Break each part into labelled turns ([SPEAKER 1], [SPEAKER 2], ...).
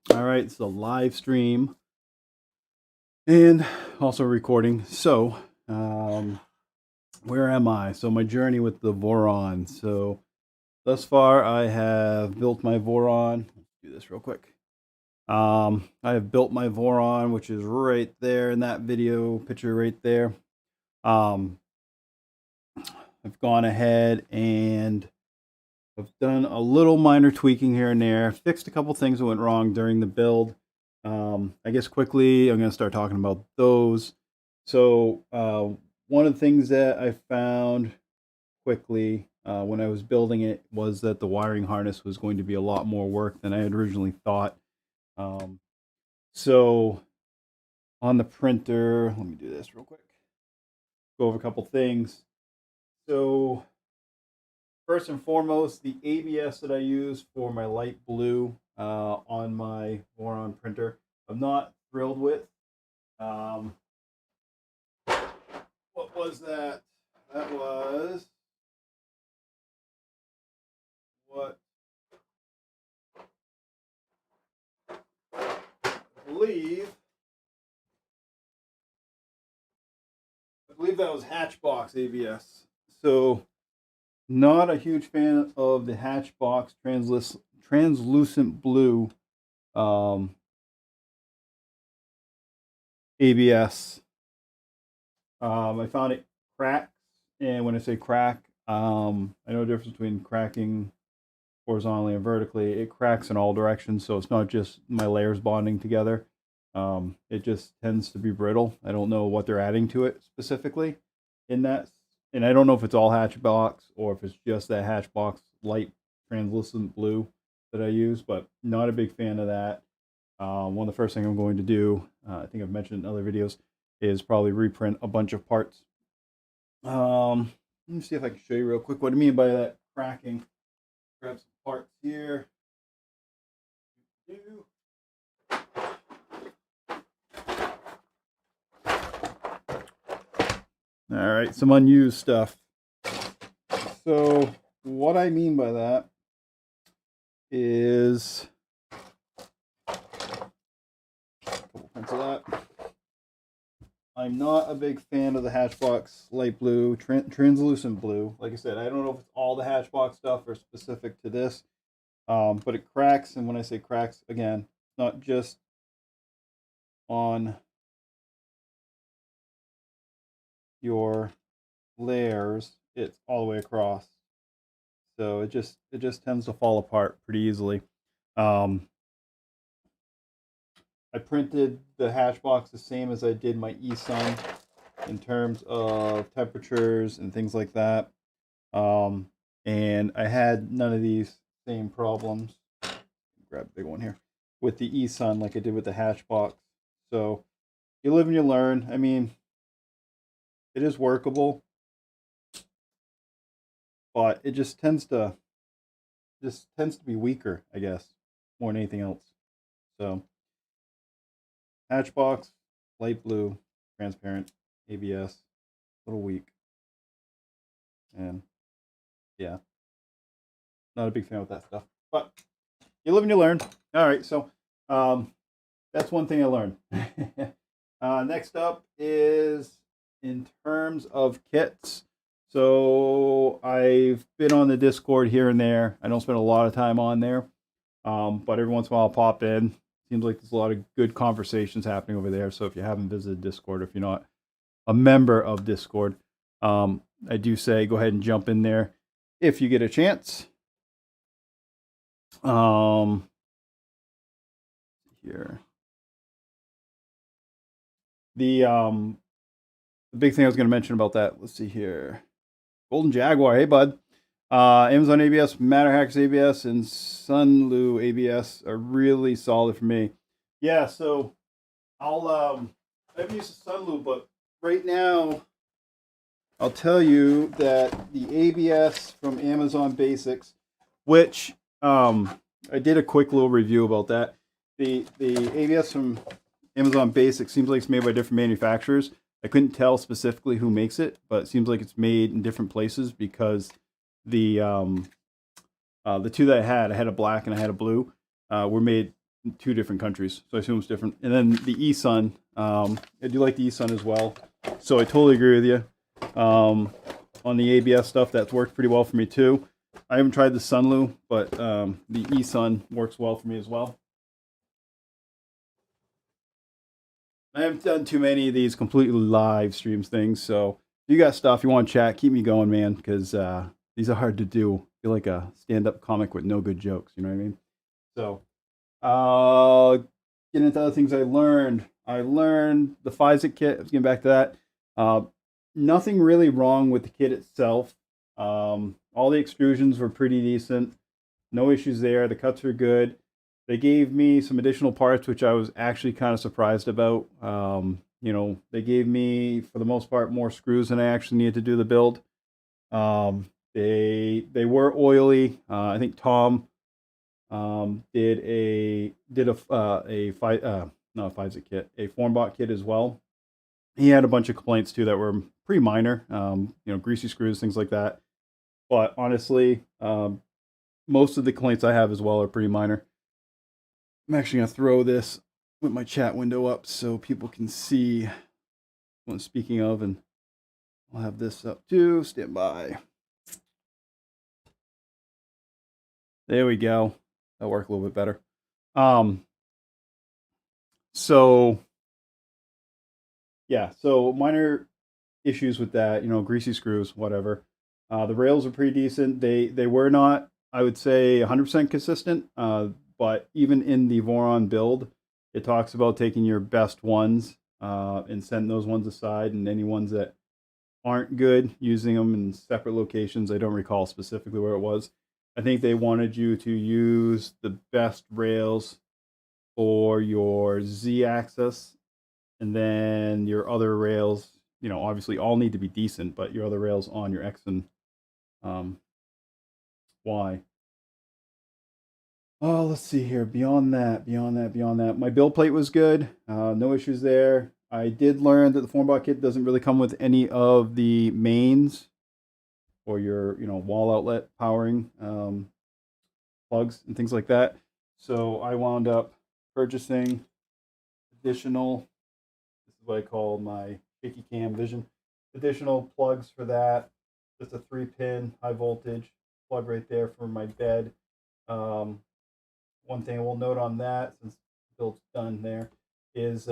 [SPEAKER 1] All right, it's a live stream and also recording. So, where am I? So my journey with the VORON. So thus far, I have built my VORON. Let's do this real quick. I have built my VORON, which is right there in that video picture right there. I've gone ahead and I've done a little minor tweaking here and there, fixed a couple things that went wrong during the build. I guess quickly, I'm going to start talking about those. So one of the things that I found quickly when I was building it was that the wiring harness was going to be a lot more work than I had originally thought. So on the printer, let me do this real quick. Go over a couple things. So first and foremost, the ABS that I use for my light blue on my VORON printer, I'm not thrilled with. What was that? That was what I believe that was Hatchbox ABS. So not a huge fan of the Hatchbox translucent blue ABS. I found it cracks, and when I say crack, I know the difference between cracking horizontally and vertically. It cracks in all directions, so it's not just my layers bonding together. It just tends to be brittle. I don't know what they're adding to it specifically in that, and I don't know if it's all Hatchbox or if it's just that Hatchbox light translucent blue that I use, but not a big fan of that. One of the first things I'm going to do, I think I've mentioned in other videos, is probably reprint a bunch of parts. Let me see if I can show you real quick what I mean by that cracking. Grab some parts here. All right, some unused stuff. So what I mean by that is a couple prints of that. I'm not a big fan of the Hatchbox light blue, translucent blue. Like I said, I don't know if it's all the Hatchbox stuff or specific to this, but it cracks. And when I say cracks, again, it's not just on your layers, it's all the way across. So it just tends to fall apart pretty easily. I printed the Hatchbox the same as I did my eSUN in terms of temperatures and things like that. And I had none of these same problems. Grab a big one here with the eSUN like I did with the Hatchbox. So you live and you learn. I mean, it is workable, but it just tends to be weaker, I guess, more than anything else. So Hatchbox, light blue, transparent, ABS, a little weak. And yeah, not a big fan with that stuff. But you live and you learn. All right, so that's one thing I learned. Next up is in terms of kits. So I've been on the Discord here and there. I don't spend a lot of time on there, but every once in a while I'll pop in. Seems like there's a lot of good conversations happening over there. So if you haven't visited Discord, if you're not a member of Discord, I do say go ahead and jump in there if you get a chance. Here. The big thing I was going to mention about that, let's see here. Golden Jaguar, hey bud. Amazon ABS, Matterhacks ABS, and Sunlu ABS are really solid for me. Yeah, so I've used the Sunlu, but right now I'll tell you that the ABS from Amazon Basics, which I did a quick little review about that. The ABS from Amazon Basics seems like it's made by different manufacturers. I couldn't tell specifically who makes it, but it seems like it's made in different places because the two that I had a black and I had a blue, were made in 2 different countries. So I assume it's different. And then the eSUN, I do like the eSUN as well. So I totally agree with you. On the ABS stuff, that's worked pretty well for me too. I haven't tried the Sunlu, but the eSUN works well for me as well. I haven't done too many of these completely live streams things, so if you got stuff you want to chat, keep me going, man, because these are hard to do. I feel like a stand-up comic with no good jokes, you know what I mean? So, getting into other things I learned. I learned the FYSECT kit. Let's get back to that. Nothing really wrong with the kit itself. All the extrusions were pretty decent. No issues there. The cuts were good. They gave me some additional parts, which I was actually kind of surprised about. You know, they gave me, for the most part, more screws than I actually needed to do the build. They were oily. I think Tom did a FormBot kit as well. He had a bunch of complaints too that were pretty minor. You know, greasy screws, things like that. But honestly, most of the complaints I have as well are pretty minor. I'm actually going to throw this with my chat window up so people can see what I'm speaking of, and I'll have this up too. Stand by. There we go. That'll work a little bit better. So yeah, so minor issues with that, you know, greasy screws, whatever. The rails are pretty decent. They were not, I would say, 100% consistent. But even in the VORON build, it talks about taking your best ones and setting those ones aside, and any ones that aren't good, using them in separate locations. I don't recall specifically where it was. I think they wanted you to use the best rails for your Z-axis, and then your other rails, you know, obviously all need to be decent, but your other rails on your X and Y. Oh, let's see here. Beyond that, my build plate was good. No issues there. I did learn that the FormBot kit doesn't really come with any of the mains or your, you know, wall outlet powering plugs and things like that. So I wound up purchasing additional, this is what I call my shaky cam vision, additional plugs for that. Just a 3-pin high voltage plug right there for my bed. One thing I will note on that, since the build's done there, is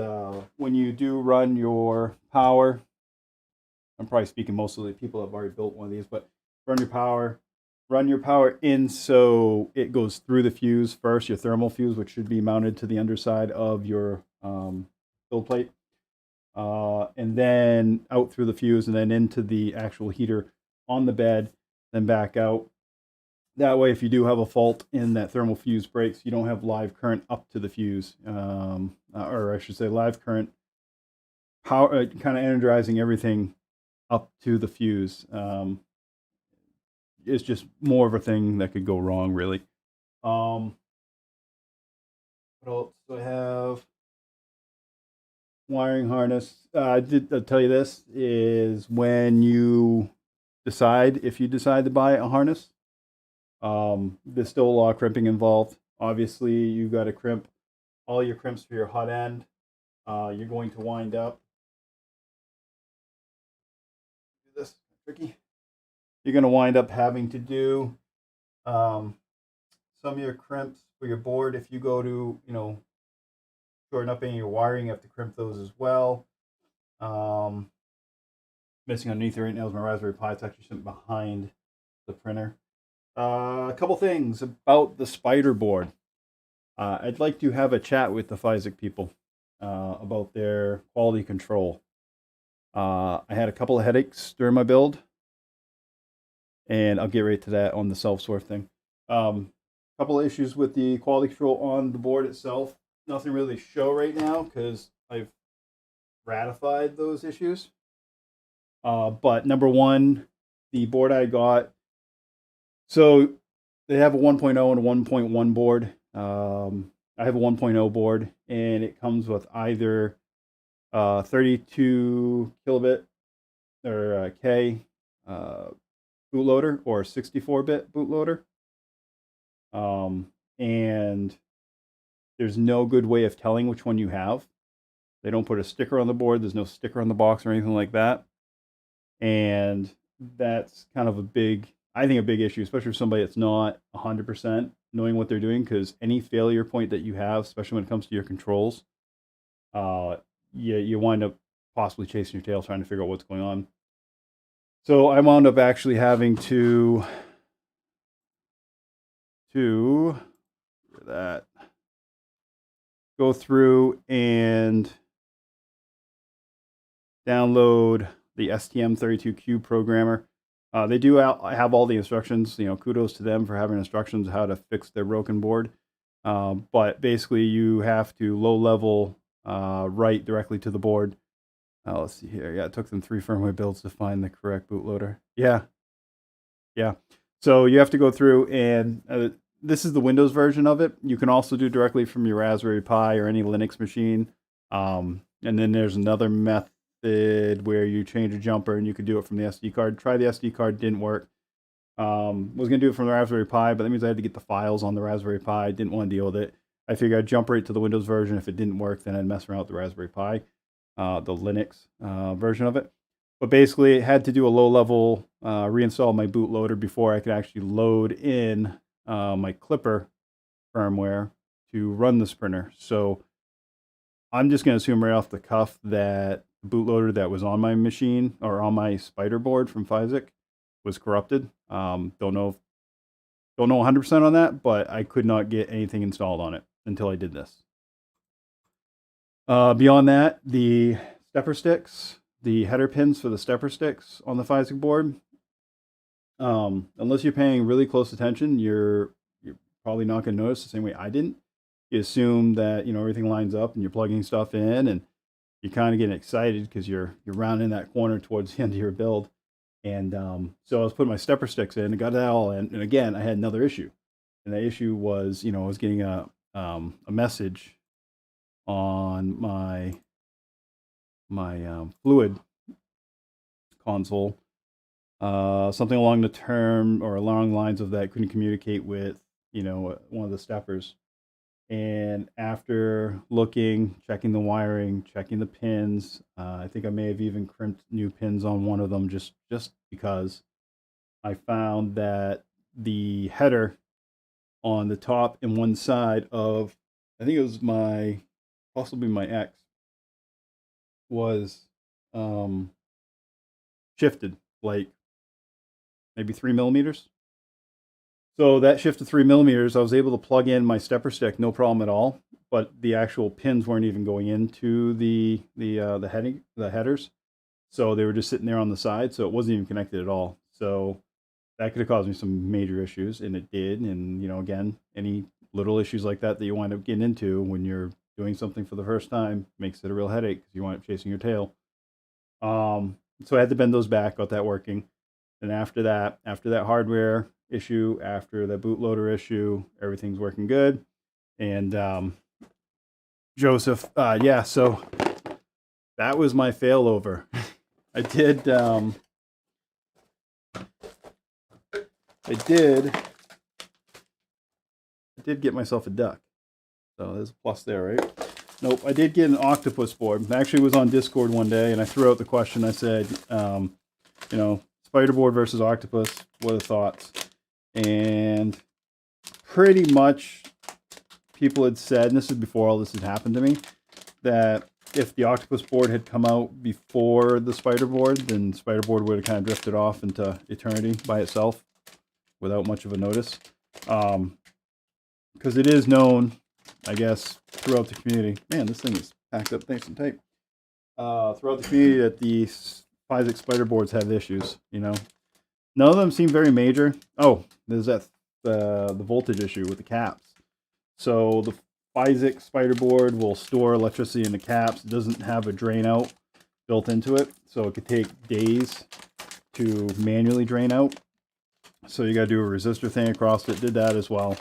[SPEAKER 1] when you do run your power, I'm probably speaking mostly to people that have already built one of these, but run your power in so it goes through the fuse first, your thermal fuse, which should be mounted to the underside of your build plate, and then out through the fuse and then into the actual heater on the bed, then back out. That way, if you do have a fault in that thermal fuse breaks, you don't have live current up to the fuse, or I should say live current power, kind of energizing everything up to the fuse. It's just more of a thing that could go wrong, really. What else do I have? Wiring harness. I'll tell you this, is when you decide, if you decide to buy a harness, there's still a lot of crimping involved. Obviously, you've got to crimp all your crimps for your hot end. You're going to wind up, this tricky. You're going to wind up having to do some of your crimps for your board. If you go to, you know, shorten up any of your wiring, you have to crimp those as well. Missing underneath it right now is my Raspberry Pi. It's actually sitting behind the printer. A couple things about the Spider board. I'd like to have a chat with the FYSECT people about their quality control. I had a couple of headaches during my build, and I'll get right to that on the self-sort thing. Couple of issues with the quality control on the board itself. Nothing really to show right now because I've ratified those issues. But number one, the board I got, so they have a 1.0 and a 1.1 board. I have a 1.0 board, and it comes with either 32 kilobit or K bootloader or 64-bit bootloader. And there's no good way of telling which one you have. They don't put a sticker on the board. There's no sticker on the box or anything like that. And that's kind of a big issue, especially for somebody that's not 100% knowing what they're doing, because any failure point that you have, especially when it comes to your controls, you wind up possibly chasing your tail trying to figure out what's going on. So I wound up actually having to go through and download the STM32Cube programmer. They do have all the instructions. Kudos to them for having instructions how to fix their broken board. But basically, you have to low-level write directly to the board. Let's see here. Yeah, it took them 3 firmware builds to find the correct bootloader. Yeah. So you have to go through, and this is the Windows version of it. You can also do directly from your Raspberry Pi or any Linux machine. And then there's another method where you change a jumper and you could do it from the SD card. Try the SD card, didn't work. Was going to do it from the Raspberry Pi, but that means I had to get the files on the Raspberry Pi. Didn't want to deal with it. I figured I'd jump right to the Windows version. If it didn't work, then I'd mess around with the Raspberry Pi, the Linux version of it. But basically, it had to do a low-level reinstall my bootloader before I could actually load in my Klipper firmware to run this printer. So I'm just going to assume right off the cuff that the bootloader that was on my machine or on my spider board from FYSECT was corrupted. Don't know 100% on that, but I could not get anything installed on it until I did this. Beyond that, the stepper sticks, the header pins for the stepper sticks on the FYSECT board, unless you're paying really close attention, you're probably not going to notice the same way I didn't. You assume that everything lines up and you're plugging stuff in, and you're kind of getting excited because you're rounding that corner towards the end of your build. And so I was putting my stepper sticks in and got that all in. And again, I had another issue, and the issue was I was getting a message on my fluid console, something along the term or along lines of that couldn't communicate with one of the steppers. And after looking, checking the wiring, checking the pins, I think I may have even crimped new pins on one of them just because I found that the header on the top and one side of, I think it was possibly my X, was shifted like maybe 3 millimeters. So that shifted 3 millimeters. I was able to plug in my stepper stick, no problem at all. But the actual pins weren't even going into the headers, so they were just sitting there on the side. So it wasn't even connected at all. So that could have caused me some major issues, and it did. And again, any little issues like that you wind up getting into when you're doing something for the first time makes it a real headache because you wind up chasing your tail. So I had to bend those back, got that working. And after that hardware issue, after the bootloader issue, everything's working good. And Joseph, yeah, so that was my failover. I did get myself a duck. So there's a plus there, right? Nope, I did get an Octopus board. I actually was on Discord one day and I threw out the question. I said, spider board versus Octopus, what are the thoughts? And pretty much people had said, and this is before all this had happened to me, that if the Octopus board had come out before the spider board, then spider board would have kind of drifted off into eternity by itself without much of a notice. Because it is known, I guess, throughout the community. Man, this thing is packed up nice and tight. Throughout the community that the FYSECT spider boards have issues, None of them seem very major. Oh, there's that the voltage issue with the caps. So the FYSECT spider board will store electricity in the caps. It doesn't have a drain out built into it, so it could take days to manually drain out. So you got to do a resistor thing across it. Did that as well.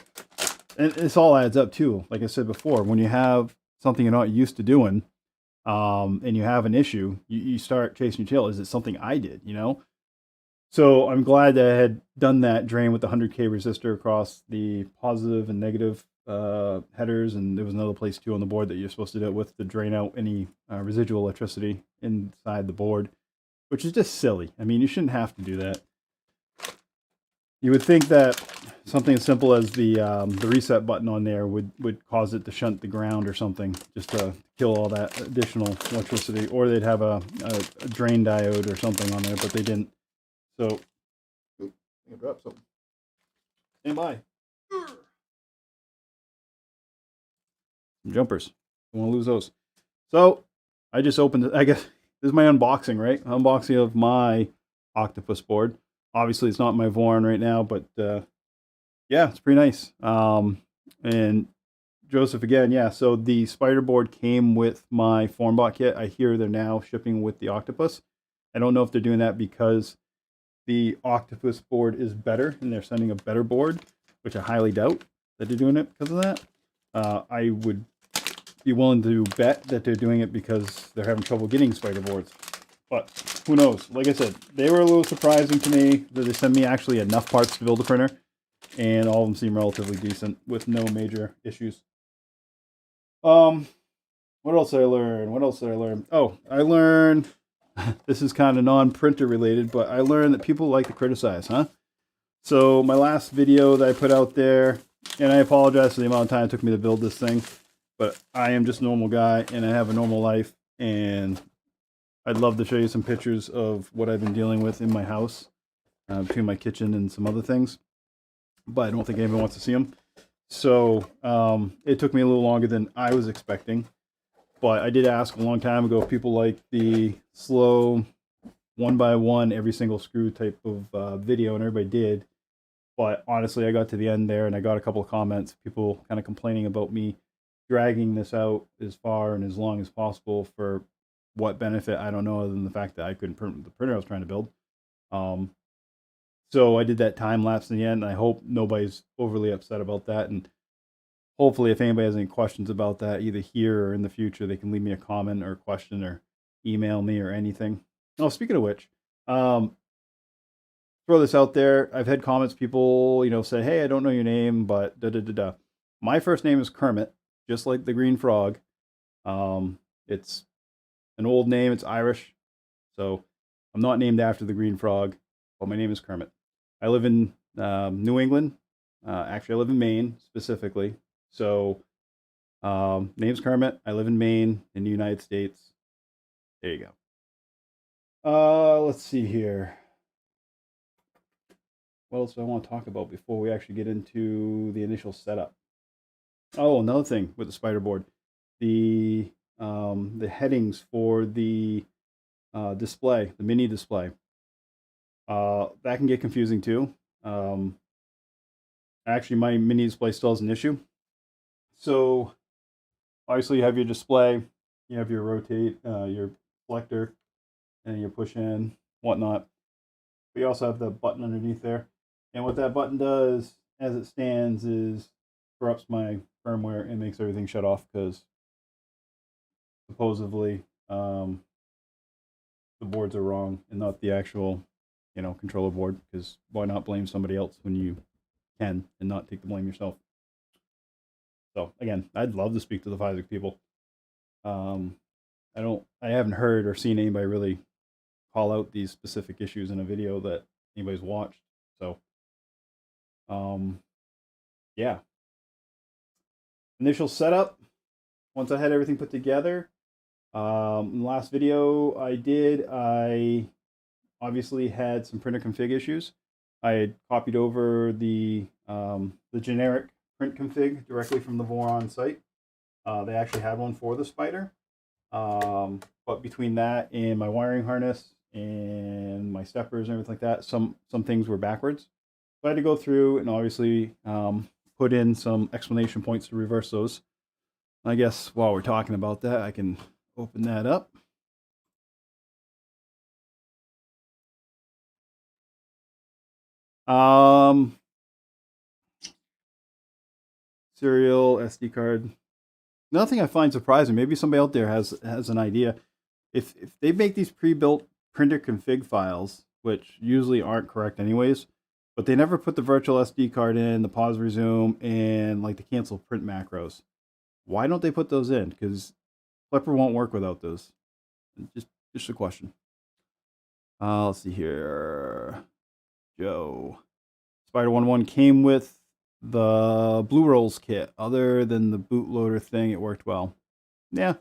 [SPEAKER 1] And this all adds up too. Like I said before, when you have something you're not used to doing, and you have an issue, you start chasing your tail. Is it something I did, you know? So I'm glad that I had done that drain with the 100K resistor across the positive and negative headers, and there was another place too on the board that you're supposed to do it with to drain out any residual electricity inside the board, which is just silly. I mean, you shouldn't have to do that. You would think that something as simple as the reset button on there would cause it to shunt the ground or something, just to kill all that additional electricity, or they'd have a drain diode or something on there, but they didn't. So, I drop something. Stand by. Some jumpers. Don't want to lose those. So, I just opened it. I guess this is my unboxing, right? Unboxing of my Octopus board. Obviously, it's not my VORON right now, but yeah, it's pretty nice. And Joseph again, yeah. So the spider board came with my FormBot kit. I hear they're now shipping with the Octopus. I don't know if they're doing that because the Octopus board is better and they're sending a better board, which I highly doubt that they're doing it because of that. I would be willing to bet that they're doing it because they're having trouble getting spider boards. But who knows? Like I said, they were a little surprising to me that they sent me actually enough parts to build a printer, and all of them seem relatively decent with no major issues. What else did I learn? Oh, I learned, this is kind of non-printer related, but I learned that people like to criticize, huh? So my last video that I put out there, and I apologize for the amount of time it took me to build this thing, but I am just a normal guy and I have a normal life, and I'd love to show you some pictures of what I've been dealing with in my house, between my kitchen and some other things, but I don't think anyone wants to see them. So it took me a little longer than I was expecting, but I did ask a long time ago if people like the slow one by one every single screw type of video, and everybody did. But honestly, I got to the end there and I got a couple of comments, people kind of complaining about me dragging this out as far and as long as possible for what benefit, I don't know, other than the fact that I couldn't print the printer I was trying to build. So I did that time lapse in the end, and I hope nobody's overly upset about that. And hopefully, if anybody has any questions about that, either here or in the future, they can leave me a comment or a question or email me or anything. Oh, speaking of which, throw this out there. I've had comments, people, say, hey, I don't know your name, but da da da da. My first name is Kermit, just like the green frog. It's an old name, it's Irish. So I'm not named after the green frog, but my name is Kermit. I live in New England. Actually, I live in Maine specifically. So name's Kermit. I live in Maine in the United States. There you go. Let's see here. What else do I want to talk about before we actually get into the initial setup? Oh, another thing with the spider board. The headings for the display, the mini display. That can get confusing too. Actually, my mini display still has an issue. So obviously you have your display, you have your rotate, your selector, and your push in, whatnot. But you also have the button underneath there. And what that button does as it stands is corrupts my firmware and makes everything shut off because supposedly the boards are wrong and not the actual controller board, because why not blame somebody else when you can and not take the blame yourself? So again, I'd love to speak to the FYSECT people. I haven't heard or seen anybody really call out these specific issues in a video that anybody's watched. So yeah. Initial setup. Once I had everything put together, in the last video I obviously had some printer config issues. I had copied over the generic print config directly from the VORON site. They actually had one for the spider, but between that and my wiring harness and my steppers and everything like that, some things were backwards. So I had to go through and obviously put in some explanation points to reverse those. I guess while we're talking about that, I can open that up. Serial SD card. Another thing I find surprising, maybe somebody out there has an idea. If they make these pre-built printer config files, which usually aren't correct anyways, but they never put the virtual SD card in, the pause resume, and like the cancel print macros. Why don't they put those in? Because Klipper won't work without those. Just a question. Let's see here. Joe. Spider-11 came with the Blue Rolls kit. Other than the bootloader thing, it worked well. Yeah.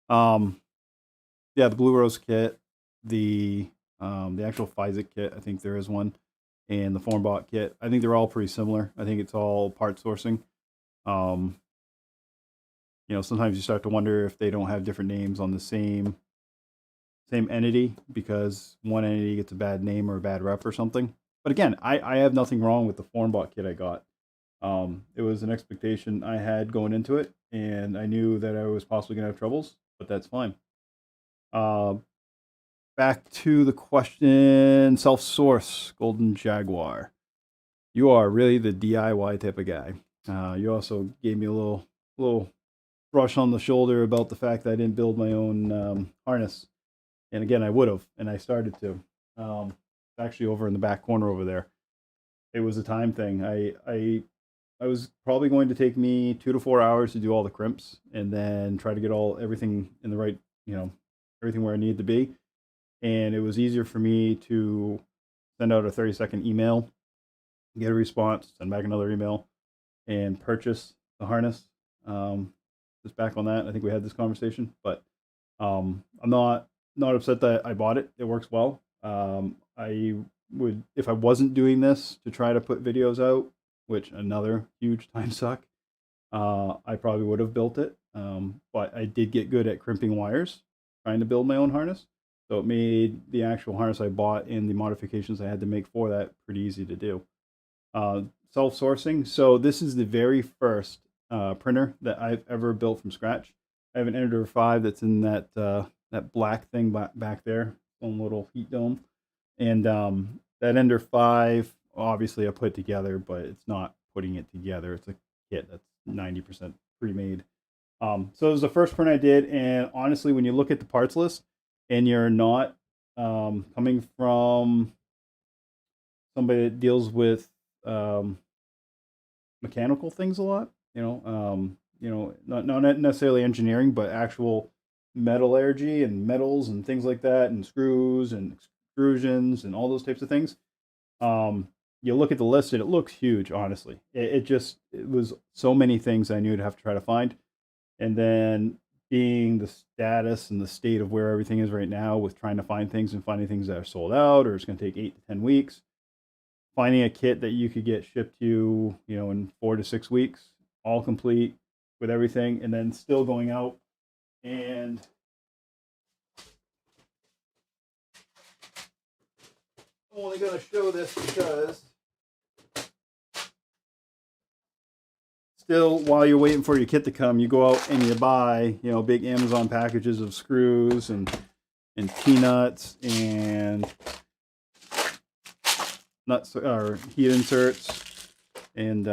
[SPEAKER 1] Yeah, the Blue Rose kit, the actual FYSECT kit, I think there is one, and the FormBot kit. I think they're all pretty similar. I think it's all part sourcing. You know, sometimes you start to wonder if they don't have different names on the same entity because one entity gets a bad name or a bad rep or something. But again, I have nothing wrong with the FormBot kit I got. It was an expectation I had going into it, and I knew that I was possibly going to have troubles, but that's fine. Back to the question, self-source, Golden Jaguar. You are really the DIY type of guy. You also gave me a little brush on the shoulder about the fact that I didn't build my own harness. And again, I would have, and I started to. Actually, over in the back corner over there. It was a time thing. I was probably going to take me 2 to 4 hours to do all the crimps, and then try to get everything in the right, everything where I needed to be. And it was easier for me to send out a 30-second email, get a response, send back another email, and purchase the harness. Just back on that, I think we had this conversation, but I'm not upset that I bought it. It works well. I would, if I wasn't doing this to try to put videos out, which another huge time suck, I probably would have built it. But I did get good at crimping wires, trying to build my own harness. So it made the actual harness I bought and the modifications I had to make for that pretty easy to do. Self-sourcing. So this is the very first printer that I've ever built from scratch. I have an Editor 5 that's in that that black thing back there, one little heat dome. And that Ender 5, obviously I put together, but it's not putting it together. It's a kit that's 90% pre-made. So it was the first print I did, and honestly, when you look at the parts list, and you're not coming from somebody that deals with mechanical things a lot, not necessarily engineering, but actual metallurgy and metals and things like that, and screws and extrusions and all those types of things. You look at the list and it looks huge, honestly. It was so many things I knew I'd have to try to find. And then being the status and the state of where everything is right now with trying to find things and finding things that are sold out or it's going to take 8 to 10 weeks, finding a kit that you could get shipped to, in 4 to 6 weeks, all complete with everything, and then still going out and I'm only going to show this because still, while you're waiting for your kit to come, you go out and you buy, big Amazon packages of screws and T-nuts and nuts or heat inserts and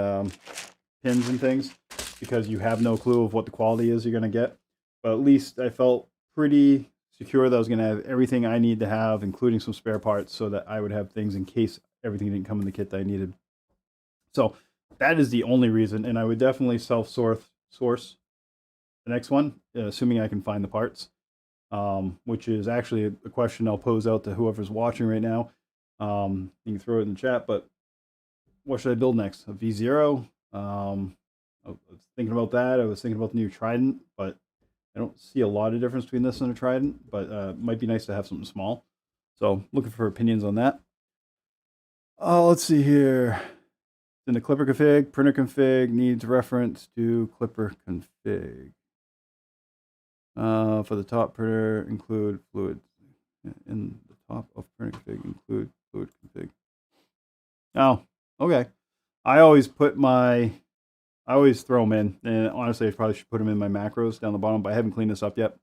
[SPEAKER 1] pins and things because you have no clue of what the quality is you're going to get. But at least I felt pretty secure that I was going to have everything I need to have, including some spare parts, so that I would have things in case everything didn't come in the kit that I needed. So that is the only reason, and I would definitely self-source the next one, assuming I can find the parts, which is actually a question I'll pose out to whoever's watching right now. You can throw it in the chat, but what should I build next? A V0? I was thinking about that. I was thinking about the new Trident, but I don't see a lot of difference between this and a Trident, but it might be nice to have something small. So looking for opinions on that. Let's see here. In the Klipper config, printer config needs reference to Klipper config. For the top printer, include fluid. In the top of printer config, include fluid config. Oh, okay. I always throw them in, and honestly, I probably should put them in my macros down the bottom, but I haven't cleaned this up yet.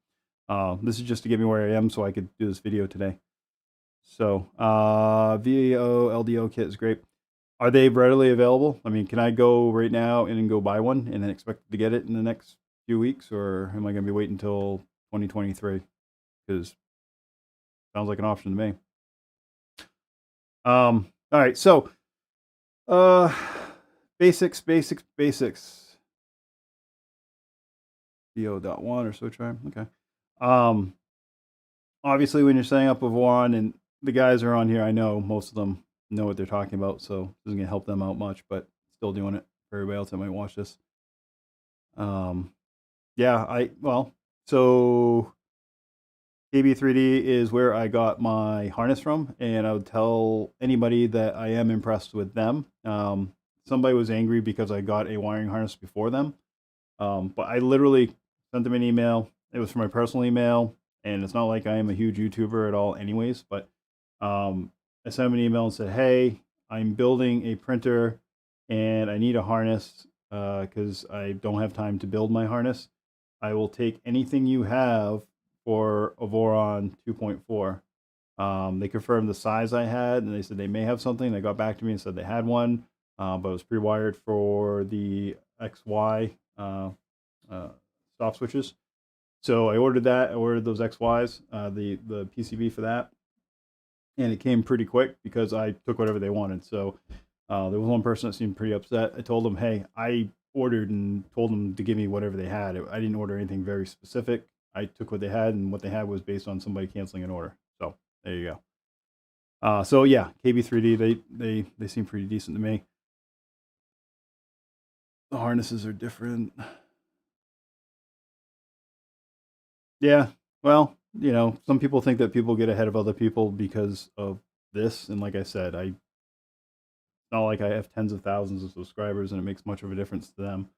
[SPEAKER 1] This is just to get me where I am so I could do this video today. So, VO LDO kit is great. Are they readily available? I mean, can I go right now and go buy one and then expect to get it in the next few weeks, or am I going to be waiting until 2023? Because sounds like an option to me. All right, so basics. VO.1 or switch RAM. Okay. Obviously, when you're setting up a VORON, and the guys are on here, I know most of them know what they're talking about, so it isn't gonna help them out much, but still doing it for everybody else that might watch this. Yeah, so KB3D is where I got my harness from, and I would tell anybody that I am impressed with them. Somebody was angry because I got a wiring harness before them, but I literally sent them an email. It was from my personal email, and it's not like I am a huge YouTuber at all anyways, but I sent them an email and said, hey, I'm building a printer and I need a harness because I don't have time to build my harness. I will take anything you have for a VORON 2.4. They confirmed the size I had, and they said they may have something. They got back to me and said they had one, but it was pre-wired for the XY stop switches. So I ordered that. I ordered those XYs, the PCB for that, and it came pretty quick because I took whatever they wanted. So there was one person that seemed pretty upset. I told them, hey, I ordered and told them to give me whatever they had. I didn't order anything very specific. I took what they had, and what they had was based on somebody canceling an order. So there you go. So yeah, KB3D, they seem pretty decent to me. The harnesses are different. Yeah, well, you know, some people think that people get ahead of other people because of this, and like I said, it's not like I have tens of thousands of subscribers and it makes much of a difference to them.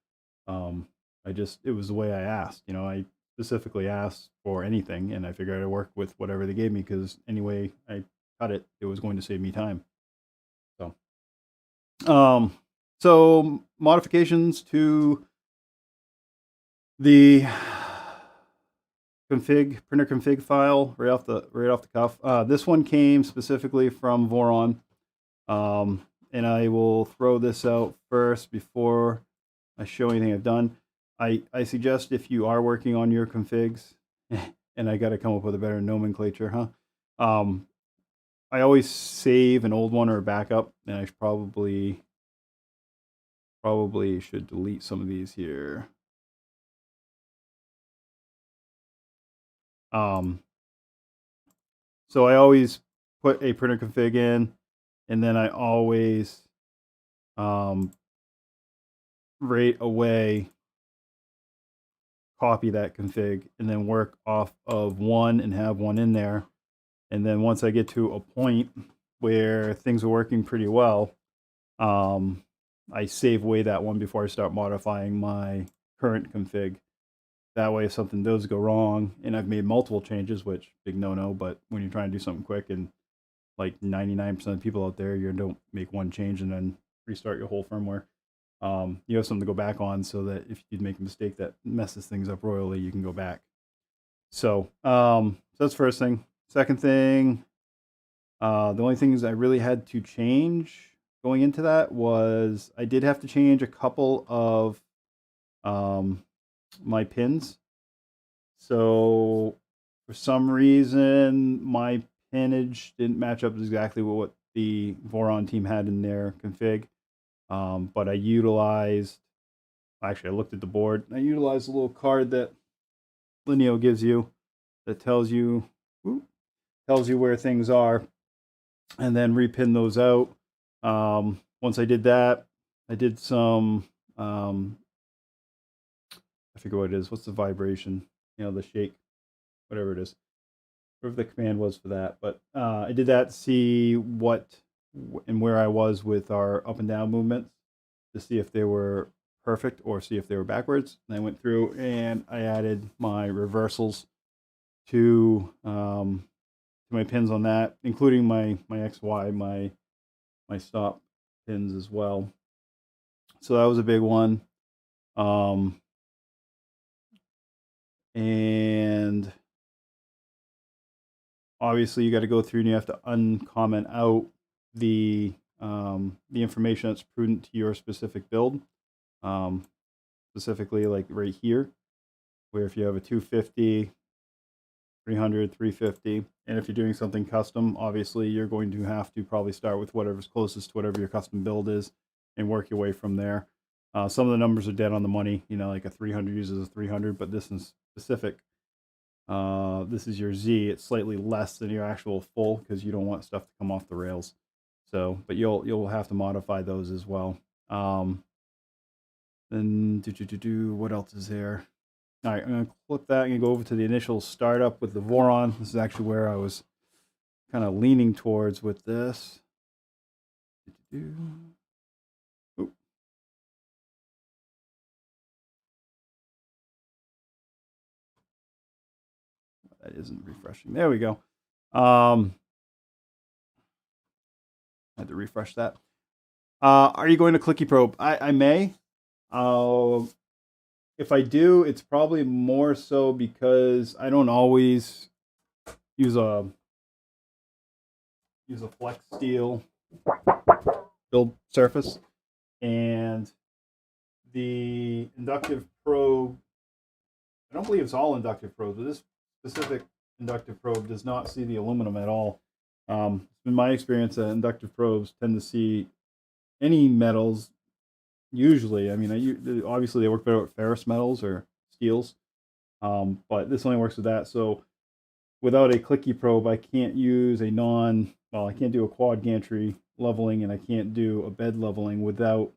[SPEAKER 1] It was the way I asked. You know, I specifically asked for anything, and I figured I'd work with whatever they gave me because anyway I cut it, it was going to save me time. So modifications to the printer config file right off the cuff. This one came specifically from VORON, and I will throw this out first before I show anything I've done. I suggest if you are working on your configs, and I got to come up with a better nomenclature, huh? I always save an old one or a backup, and I probably should delete some of these here. So I always put a printer config in, and then I always right away copy that config and then work off of one and have one in there. And then once I get to a point where things are working pretty well, I save away that one before I start modifying my current config. That way, if something does go wrong, and I've made multiple changes, which big no-no, but when you're trying to do something quick, and like 99% of people out there, you don't make one change and then restart your whole firmware. You have something to go back on, so that if you make a mistake that messes things up royally, you can go back. So that's the first thing. Second thing, the only things I really had to change going into that was I did have to change a couple of my pins. So for some reason, my pinage didn't match up exactly with what the VORON team had in their config. But I utilized, actually I looked at the board, I utilized a little card that Lineo gives you that tells you where things are, and then repin those out. Once I did that, I did some, I forget what it is. What's the vibration? You know, the shake, whatever it is. Whatever the command was for that. But I did that to see what and where I was with our up and down movements, to see if they were perfect or see if they were backwards. And I went through and I added my reversals to my pins on that, including my XY, my stop pins as well. So that was a big one. And obviously you got to go through and you have to uncomment out the information that's prudent to your specific build. Specifically like right here. where if you have a 250, 300, 350, and if you're doing something custom, obviously you're going to have to probably start with whatever's closest to whatever your custom build is and work your way from there. Some of the numbers are dead on the money, you know, like a 300 uses a 300, but this is specific. This is your Z. It's slightly less than your actual full because you don't want stuff to come off the rails. So, but you'll have to modify those as well. Then what else is there? All right, I'm going to flip that and go over to the initial startup with the VORON. This is actually where I was kind of leaning towards with this. Oop. That isn't refreshing. There we go. I had to refresh that. Are you going to clicky probe? I may. If I do, it's probably more so because I don't always use a flex steel build surface, and the inductive probe, I don't believe it's all inductive probes, but this specific inductive probe does not see the aluminum at all. It's been my experience that inductive probes tend to see any metals. Usually, I mean, obviously they work better with ferrous metals or steels, but this only works with that. So without a clicky probe, I can't use I can't do a quad gantry leveling, and I can't do a bed leveling without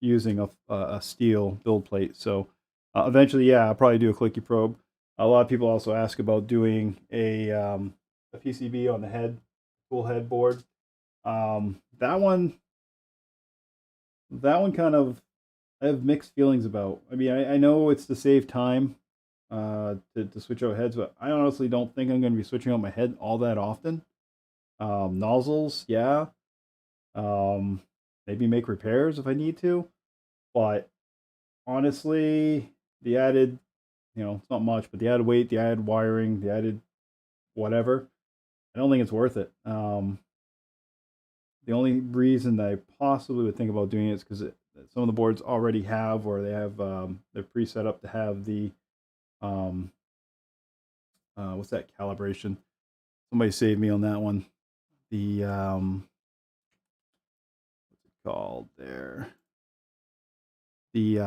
[SPEAKER 1] using a steel build plate. So eventually, yeah, I'll probably do a clicky probe. A lot of people also ask about doing a PCB on the head, tool head board. That one kind of, I have mixed feelings about. I mean, I know it's to save time to switch out heads, but I honestly don't think I'm going to be switching out my head all that often. Nozzles, yeah. Maybe make repairs if I need to, but honestly, the added, it's not much, but the added weight, the added wiring, the added whatever, I don't think it's worth it. The only reason that I possibly would think about doing it is because some of the boards already have, or they have, they're pre-set up to have the, what's that calibration? Somebody save me on that one. The, what's it called there? The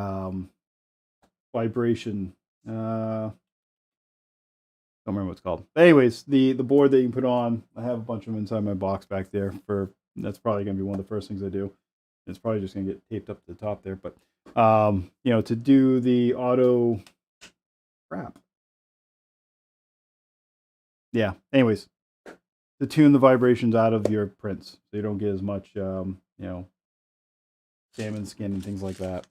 [SPEAKER 1] vibration. Don't remember what it's called. But anyways, the board that you can put on, I have a bunch of them inside my box back there. That's probably going to be one of the first things I do. It's probably just going to get taped up to the top there. But to do the auto crap. Yeah. Anyways, to tune the vibrations out of your prints, so you don't get as much salmon skin and things like that.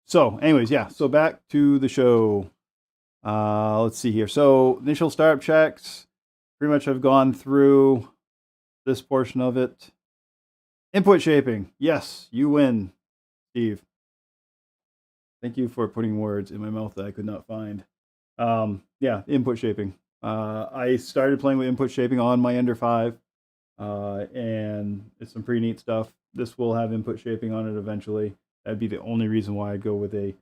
[SPEAKER 1] So anyways, yeah, so back to the show. Let's see here. So initial startup checks, pretty much I've gone through this portion of it. Input shaping. Yes, you win, Steve. Thank you for putting words in my mouth that I could not find. Yeah, input shaping. I started playing with input shaping on my Ender 5, and it's some pretty neat stuff. This will have input shaping on it eventually. That'd be the only reason why I'd go with a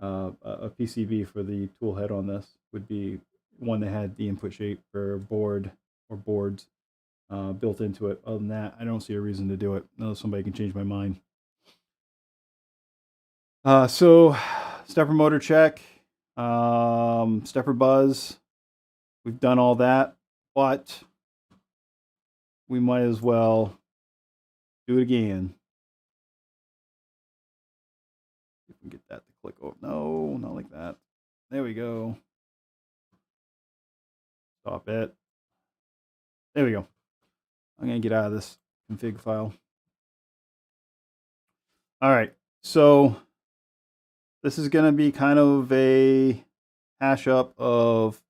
[SPEAKER 1] PCB for the tool head on this. Would be one that had the input shape for board or boards built into it. Other than that, I don't see a reason to do it unless somebody can change my mind. So stepper motor check, stepper buzz. We've done all that, but we might as well do it again. If we can get that to click over. No, not like that. There we go. Stop it. There we go. I'm going to get out of this config file. All right. So this is going to be kind of a hash up of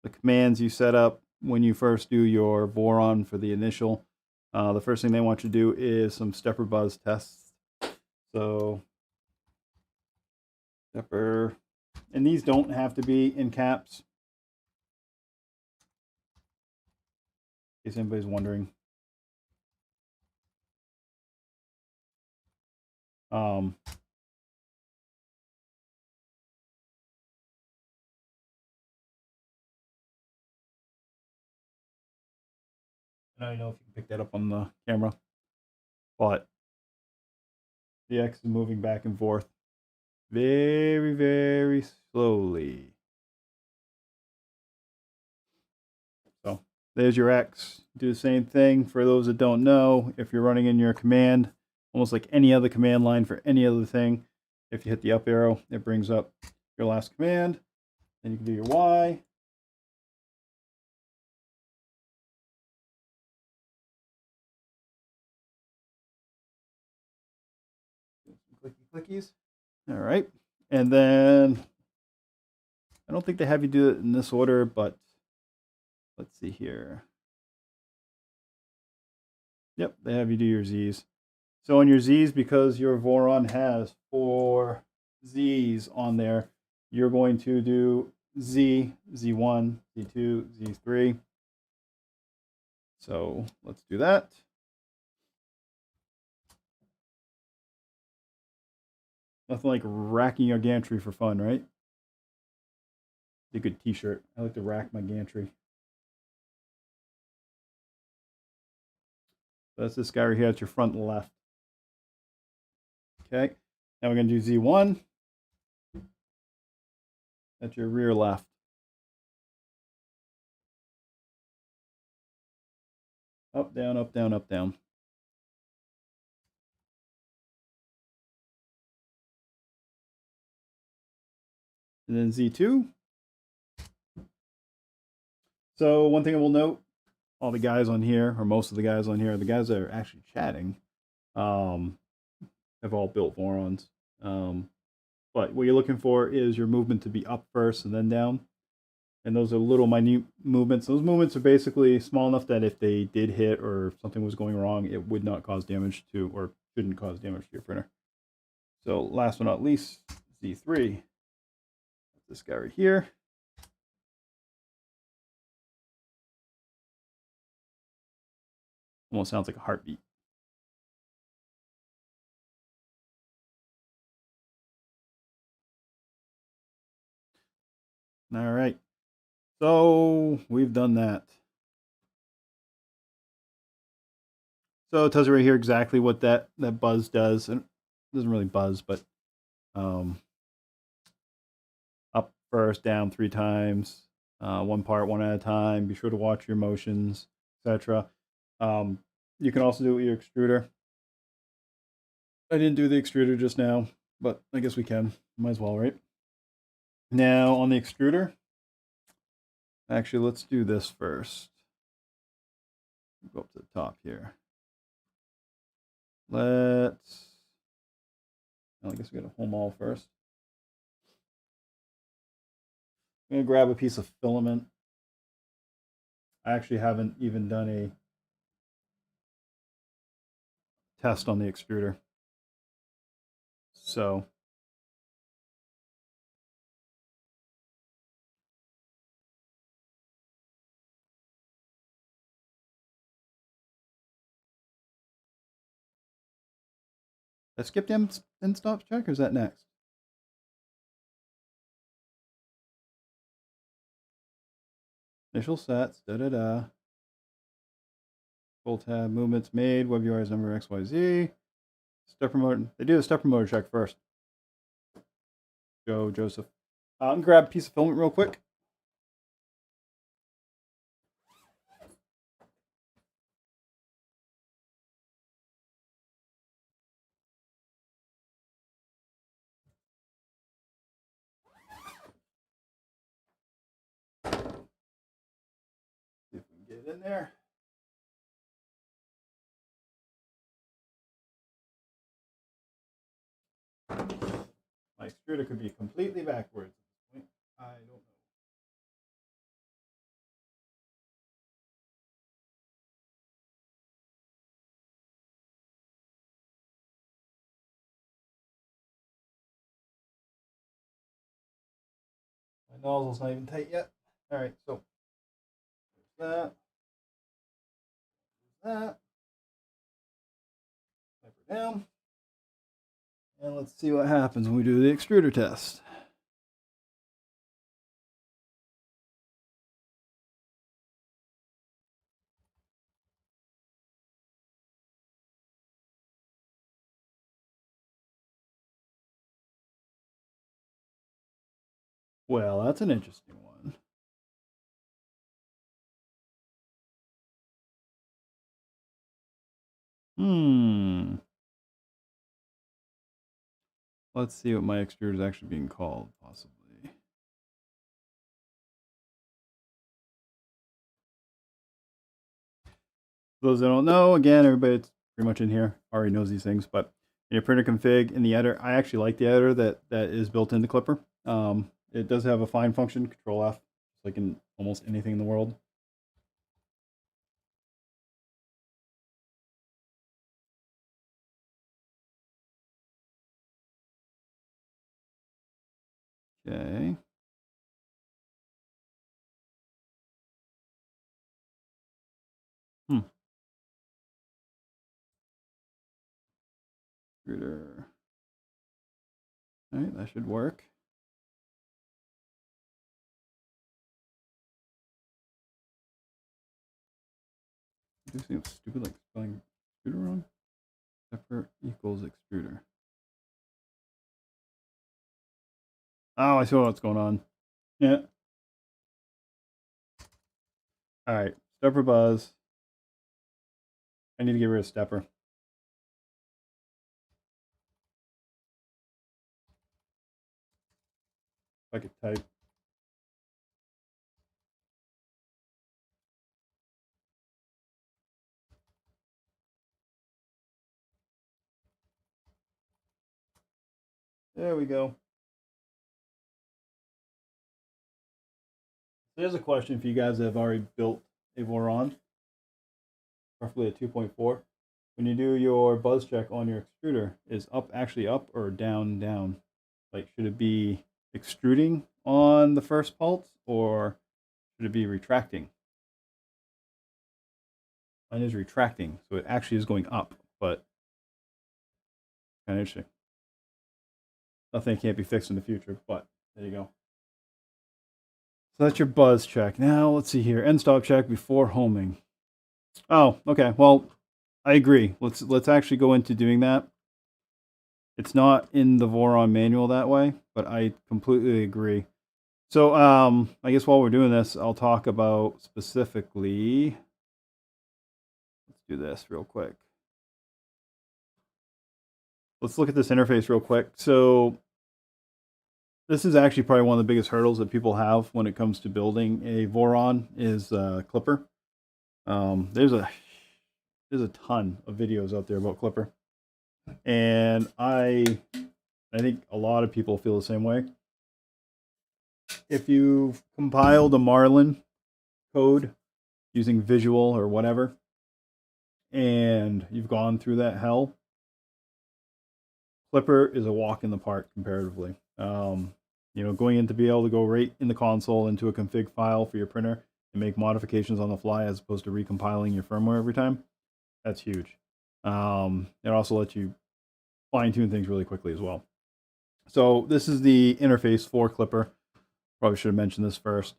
[SPEAKER 1] the commands you set up when you first do your VORON for the initial. The first thing they want you to do is some stepper buzz tests. So stepper, and these don't have to be in caps, in case anybody's wondering. Um, I don't know if you can pick that up on the camera, but the X is moving back and forth very, very slowly. So there's your X. Do the same thing for those that don't know. If you're running in your command, almost like any other command line for any other thing, if you hit the up arrow, it brings up your last command. Then you can do your Y. Some clicky clickies. All right. And then I don't think they have you do it in this order, but let's see here. Yep, they have you do your Z's. So on your Z's, because your Voron has 4 Z's on there, you're going to do Z, Z1, Z2, Z3. So let's do that. Nothing like racking your gantry for fun, right? It's a good t-shirt. I like to rack my gantry. So that's this guy right here at your front left. Okay, now we're going to do Z1. That's your rear left. Up, down, up, down, up, down. And then Z2. So one thing I will note, all the guys on here, or most of the guys on here, the guys that are actually chatting, have all built Vorons. But what you're looking for is your movement to be up first and then down. And those are little minute movements. Those movements are basically small enough that if they did hit or if something was going wrong, it would not cause damage to, or shouldn't cause damage to your printer. So last but not least, Z3. This guy right here. Almost sounds like a heartbeat. All right. So we've done that. So it tells you right here exactly what that buzz does. And it doesn't really buzz, but up first, down 3 times, one part, one at a time. Be sure to watch your motions, etc. You can also do it with your extruder. I didn't do the extruder just now, but I guess we can. Might as well, right? Now on the extruder, actually, let's do this first. Go up to the top here. Let's. Well, I guess we got to home all first. I'm going to grab a piece of filament. I actually haven't even done a test on the extruder. So I skipped Endstop check, or is that next? Initial sets, full tab, movements made, web URI's number XYZ. Step promoter. They do the step promoter check first. Joe, Joseph. I'm gonna grab a piece of filament real quick. See if we can get it in there. My extruder could be completely backwards at this point. I don't know. My nozzle's not even tight yet. All right, so there's that. Wipe her down. And let's see what happens when we do the extruder test. Well, that's an interesting one. Let's see what my extruder is actually being called, possibly. For those that don't know, again, everybody that's pretty much in here already knows these things, but in your printer config, in the editor, I actually like the editor that is built into Klipper. It does have a find function, Control F, like in almost anything in the world. Okay. Extruder. All right, that should work. This seems stupid, like spelling extruder wrong. Separate equals extruder. Oh, I see what's going on. Yeah. All right, stepper buzz. I need to get rid of stepper. If I could type. There we go. There's a question for you guys that have already built a VORON, roughly a 2.4. When you do your buzz check on your extruder, is up actually up or down down? Like, should it be extruding on the first pulse or should it be retracting? Mine is retracting, so it actually is going up, but kind of interesting. Nothing can't be fixed in the future, but there you go. So that's your buzz check. Now let's see here. Endstop check before homing. Oh, okay. Well, I agree. Let's actually go into doing that. It's not in the VORON manual that way, but I completely agree. So I guess while we're doing this, I'll talk about specifically. Let's do this real quick. Let's look at this interface real quick. So this is actually probably one of the biggest hurdles that people have when it comes to building a VORON is Klipper. There's a ton of videos out there about Klipper, and I think a lot of people feel the same way. If you've compiled a Marlin code using Visual or whatever, and you've gone through that hell, Klipper is a walk in the park comparatively. You know, going in to be able to go right in the console into a config file for your printer and make modifications on the fly as opposed to recompiling your firmware every time, that's huge. It also lets you fine tune things really quickly as well. So this is the interface for Klipper. Probably should have mentioned this first.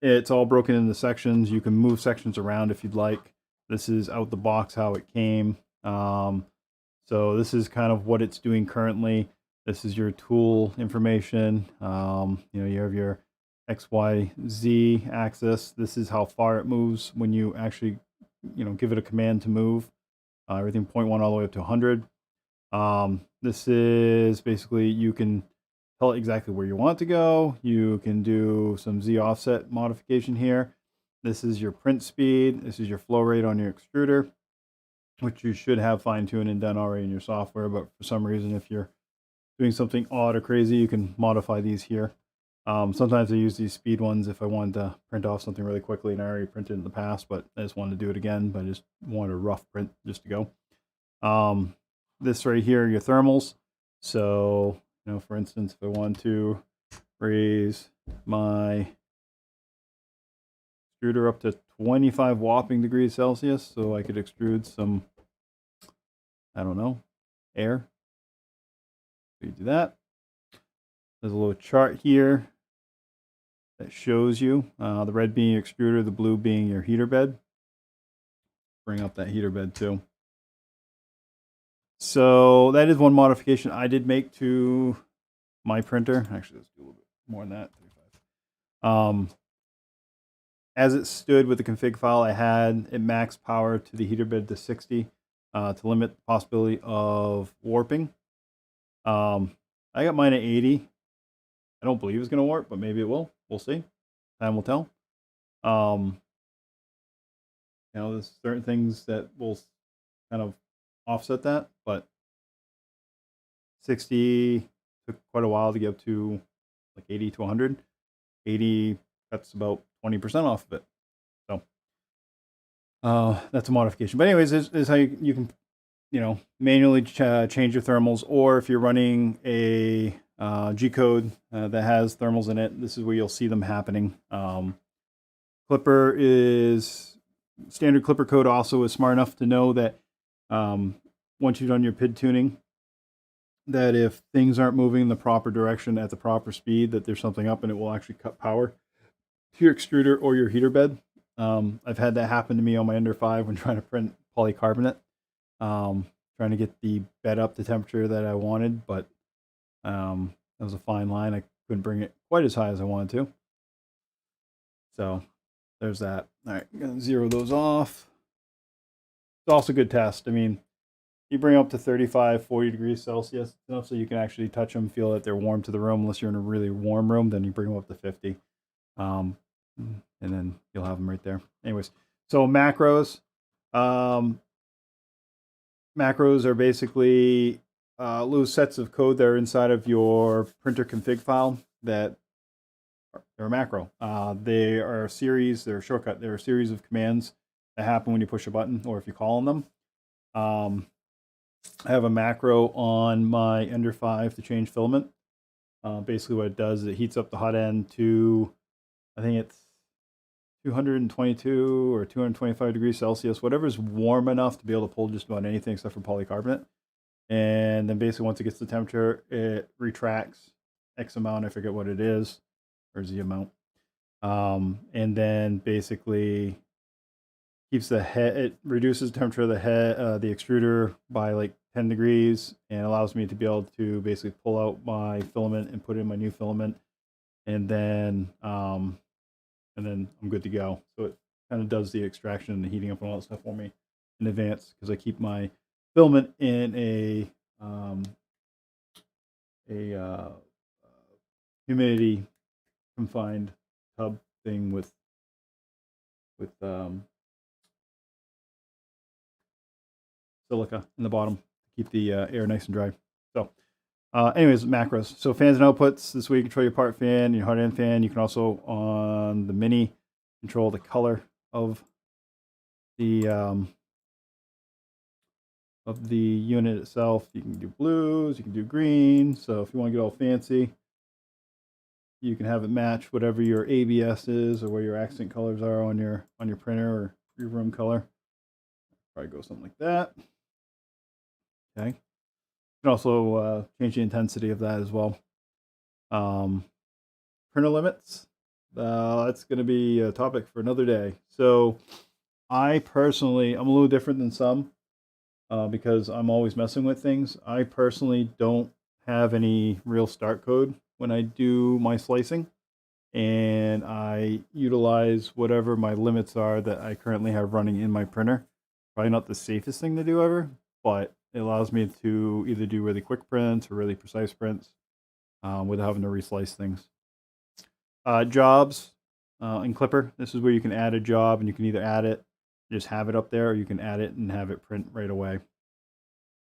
[SPEAKER 1] It's all broken into sections. You can move sections around if you'd like. This is out the box how it came. So this is kind of what it's doing currently. This is your tool information. You know, you have your XYZ axis. This is how far it moves when you actually, you know, give it a command to move. Everything 0.1 all the way up to 100. This is basically, you can tell it exactly where you want it to go. You can do some Z offset modification here. This is your print speed. This is your flow rate on your extruder, which you should have fine-tuned and done already in your software. But for some reason, if you're doing something odd or crazy, you can modify these here. Sometimes I use these speed ones if I wanted to print off something really quickly, and I already printed in the past, but I just wanted to do it again. But I just wanted a rough print just to go. This right here, your thermals. So, you know, for instance, if I want to raise my extruder up to 25 whopping degrees Celsius, so I could extrude some, I don't know, air. So you do that. There's a little chart here that shows you the red being your extruder, the blue being your heater bed. Bring up that heater bed too. So that is one modification I did make to my printer. Actually, let's do a little bit more than that. 35. As it stood with the config file, I had it max power to the heater bed to 60 to limit the possibility of warping. I got mine at 80. I don't believe it's going to warp, but maybe it will. We'll see. Time will tell. There's certain things that will kind of offset that, but 60 took quite a while to get up to like 80 to 100. 80, that's about 20% off of it. So that's a modification. But anyways, this is how you can, manually change your thermals, or if you're running a G-code that has thermals in it, this is where you'll see them happening. Klipper is standard Klipper code also is smart enough to know that once you've done your PID tuning, that if things aren't moving in the proper direction at the proper speed, that there's something up and it will actually cut power to your extruder or your heater bed. I've had that happen to me on my Under 5 when trying to print polycarbonate, trying to get the bed up the temperature that I wanted, but that was a fine line. I couldn't bring it quite as high as I wanted to. So there's that. All right, I'm gonna zero those off. It's also a good test. I mean, you bring up to 35, 40 degrees Celsius, enough so you can actually touch them, feel that they're warm to the room. Unless you're in a really warm room, then you bring them up to 50. And then you'll have them right there. Anyways, so macros. Macros are basically little sets of code that are inside of your printer config file that are a macro. They are a series, they're a shortcut. They're a series of commands that happen when you push a button or if you call on them. I have a macro on my Ender 5 to change filament. Basically what it does is it heats up the hot end to, I think it's 222 or 225 degrees Celsius, whatever is warm enough to be able to pull just about anything except for polycarbonate. And then basically once it gets to the temperature, it retracts X amount, I forget what it is, or Z amount. And then basically keeps the head, it reduces the temperature of the head, the extruder by like 10 degrees and allows me to be able to basically pull out my filament and put in my new filament. And then I'm good to go. So it kind of does the extraction and the heating up and all that stuff for me in advance because I keep my filament in a humidity confined tub thing with silica in the bottom to keep the air nice and dry. So anyways, macros. So fans and outputs. This way you control your part fan, your hot end fan. You can also, on the Mini, control the color of the unit itself. You can do blues, you can do green. So if you want to get all fancy, you can have it match whatever your ABS is or where your accent colors are on your printer or your room color. Probably go something like that. Okay. You can also change the intensity of that as well. Printer limits. That's going to be a topic for another day. So I personally, I'm a little different than some because I'm always messing with things. I personally don't have any real start code when I do my slicing. And I utilize whatever my limits are that I currently have running in my printer. Probably not the safest thing to do ever, but it allows me to either do really quick prints or really precise prints without having to reslice things. Jobs in Klipper. This is where you can add a job and you can either add it, just have it up there, or you can add it and have it print right away.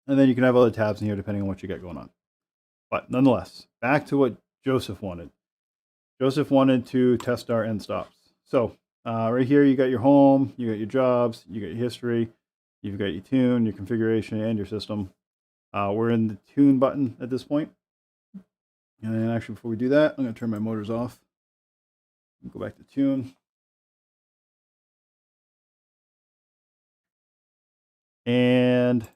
[SPEAKER 1] And then you can have other tabs in here depending on what you got going on. But nonetheless, back to what Joseph wanted. Joseph wanted to test our end stops. So right here, you got your home, you got your jobs, you got your history, you've got your tune, your configuration, and your system. We're in the tune button at this point. And then actually, before we do that, I'm going to turn my motors off. Go back to tune. And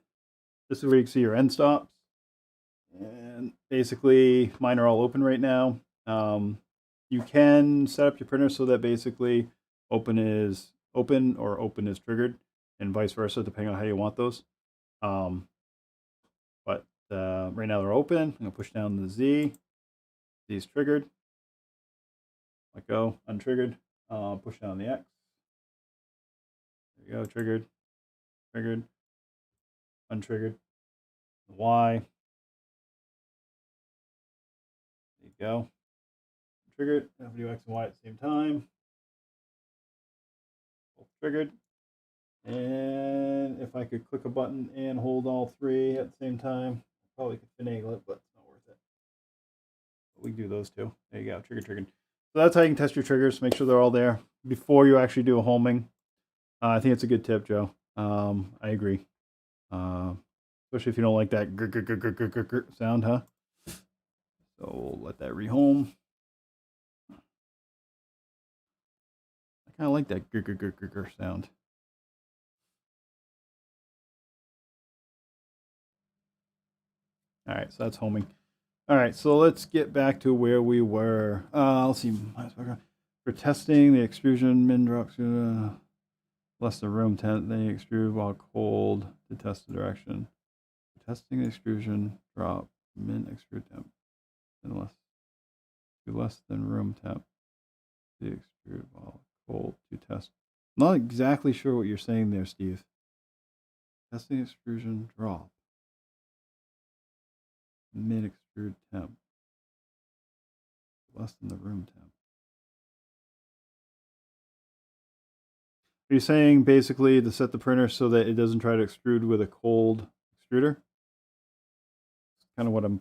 [SPEAKER 1] this is where you can see your end stops. And basically mine are all open right now. You can set up your printer so that basically open is open or open is triggered, and vice versa, depending on how you want those. But right now they're open. I'm gonna push down the Z. Z is triggered. Let go, untriggered. Push down the X. There you go, triggered, triggered, untriggered. The Y. There you go. Triggered. Now we do X and Y at the same time. Both triggered. And if I could click a button and hold all three at the same time, I probably could finagle it, but it's not worth it. But we can do those two. There you go, triggered. So that's how you can test your triggers. Make sure they're all there before you actually do a homing. I think it's a good tip, Joe. I agree. Especially if you don't like that grr, grr, grr, grr, grr, grr, grr sound, huh? So we'll let that rehome. I kind of like that grr, grr, grr, grr, grr sound. All right, so that's homing. All right, so let's get back to where we were. Let's see. For testing the extrusion, min drops less the room temp. Then you extrude while cold to test the direction. For testing the extrusion, drop min extrude temp and less than room temp. The extrude while cold to test. I'm not exactly sure what you're saying there, Steve. Testing extrusion, drop min extrude temp less than the room temp. Are you saying basically to set the printer so that it doesn't try to extrude with a cold extruder? That's kind of what I'm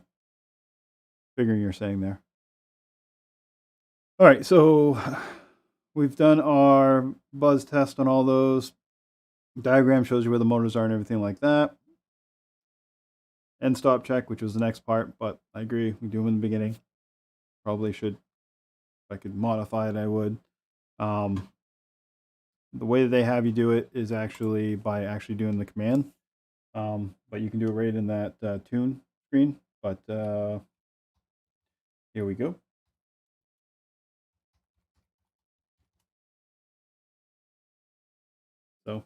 [SPEAKER 1] figuring you're saying there. All right, so we've done our buzz test on all those. Diagram shows you where the motors are and everything like that. End stop check, which was the next part, but I agree, we do them in the beginning. Probably should, if I could modify it, I would. The way that they have you do it is actually by actually doing the command. But you can do it right in that tune screen. But here we go. So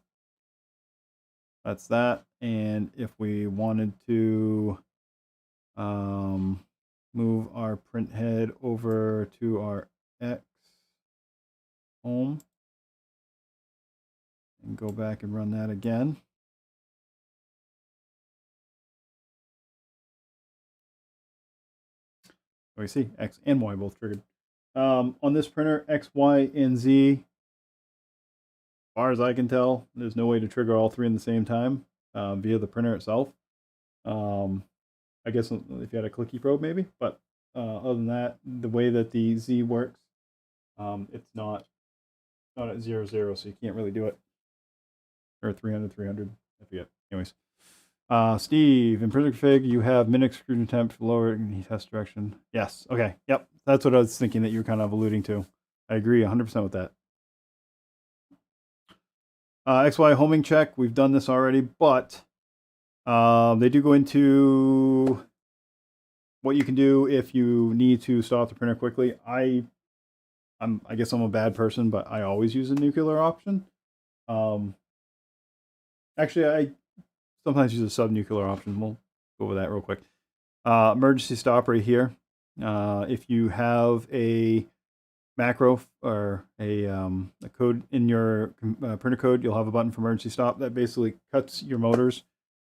[SPEAKER 1] that's that. And if we wanted to move our print head over to our X home and go back and run that again. So we see X and Y both triggered. On this printer, X, Y, and Z, as far as I can tell, there's no way to trigger all three in the same time via the printer itself. I guess if you had a clicky probe, maybe, but other than that, the way that the Z works, it's not at 0, 0, so you can't really do it. Or 300, 300, I forget. Anyways, Steve, in printer config, you have min extrusion temp lower in test direction. Yes. Okay. Yep. That's what I was thinking that you were kind of alluding to. I agree 100% with that. XY homing check. We've done this already, but they do go into what you can do if you need to stop the printer quickly. I guess I'm a bad person, but I always use the nuclear option. Actually, I sometimes use a sub-nuclear option. We'll go over that real quick. Emergency stop right here. If you have a macro or a code in your printer code, you'll have a button for emergency stop that basically cuts your motors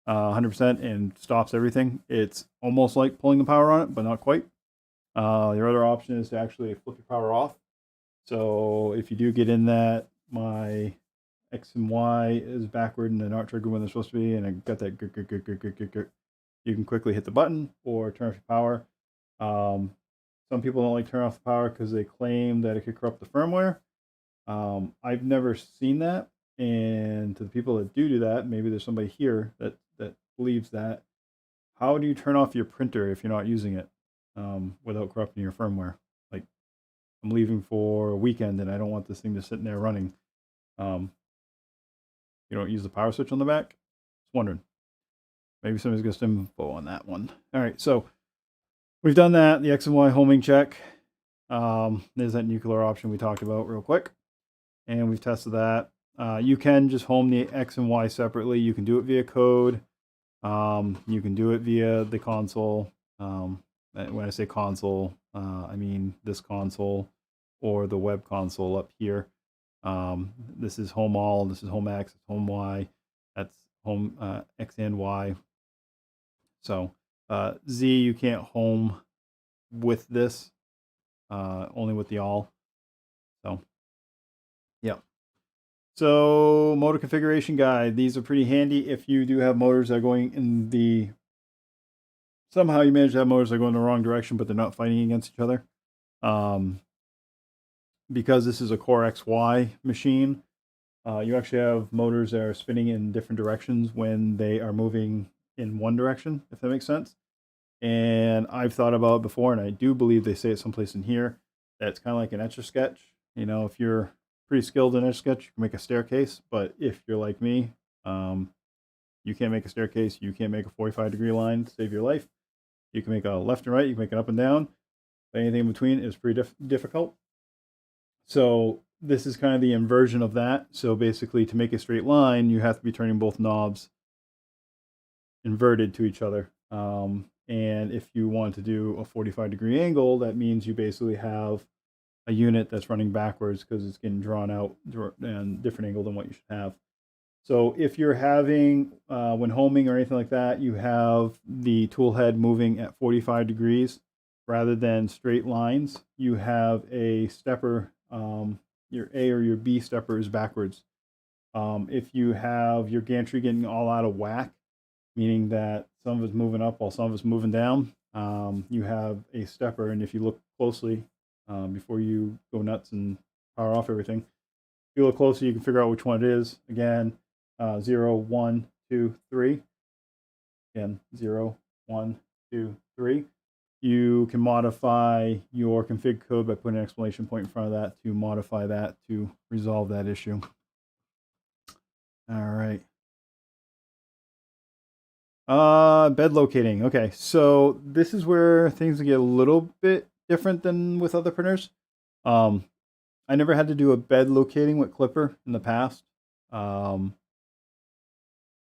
[SPEAKER 1] 100% and stops everything. It's almost like pulling the power on it, but not quite. Your other option is to actually flip your power off. So if you do get in that, my X and Y is backward and they're not triggered when they're supposed to be, and I got that you can quickly hit the button or turn off your power. Some people don't like turn off the power because they claim that it could corrupt the firmware. I've never seen that, and to the people that do that, maybe there's somebody here that believes that. How do you turn off your printer if you're not using it without corrupting your firmware? Like, I'm leaving for a weekend and I don't want this thing to sit in there running. You don't use the power switch on the back? Just wondering. Maybe somebody's got some info on that one. All right, so we've done that. The X and Y homing check. There's that nuclear option we talked about real quick, and we've tested that. You can just home the X and Y separately. You can do it via code. You can do it via the console. When I say console, I mean this console or the web console up here. This is home all. This is home X. Home Y. That's home X and Y. So Z, you can't home with this. Only with the all. So, yeah. So, motor configuration guide. These are pretty handy if you do have motors that are going in the... Somehow you manage to have motors that go in the wrong direction, but they're not fighting against each other. Because this is a Core XY machine, you actually have motors that are spinning in different directions when they are moving in one direction, if that makes sense. And I've thought about it before, and I do believe they say it someplace in here, that it's kind of like an Etch-a-Sketch. You know, if you're pretty skilled in Etch-a-Sketch, you can make a staircase. But if you're like me, you can't make a staircase. You can't make a 45-degree line to save your life. You can make a left and right. You can make it up and down. But anything in between is pretty difficult. So this is kind of the inversion of that. So basically, to make a straight line, you have to be turning both knobs inverted to each other. And if you want to do a 45-degree angle, that means you basically have a unit that's running backwards because it's getting drawn out and different angle than what you should have. So if you're having, when homing or anything like that, you have the tool head moving at 45 degrees rather than straight lines, you have a stepper, your A or your B stepper is backwards. If you have your gantry getting all out of whack, meaning that some of it's moving up while some of it's moving down, you have a stepper. And if you look closely, before you go nuts and power off everything, if you look closely, you can figure out which one it is. Again, 0, 1, 2, 3. Again, 0, 1, 2, 3. You can modify your config code by putting an exclamation point in front of that to modify that to resolve that issue. All right. Bed locating. Okay, so this is where things get a little bit different than with other printers. I never had to do a bed locating with Klipper in the past,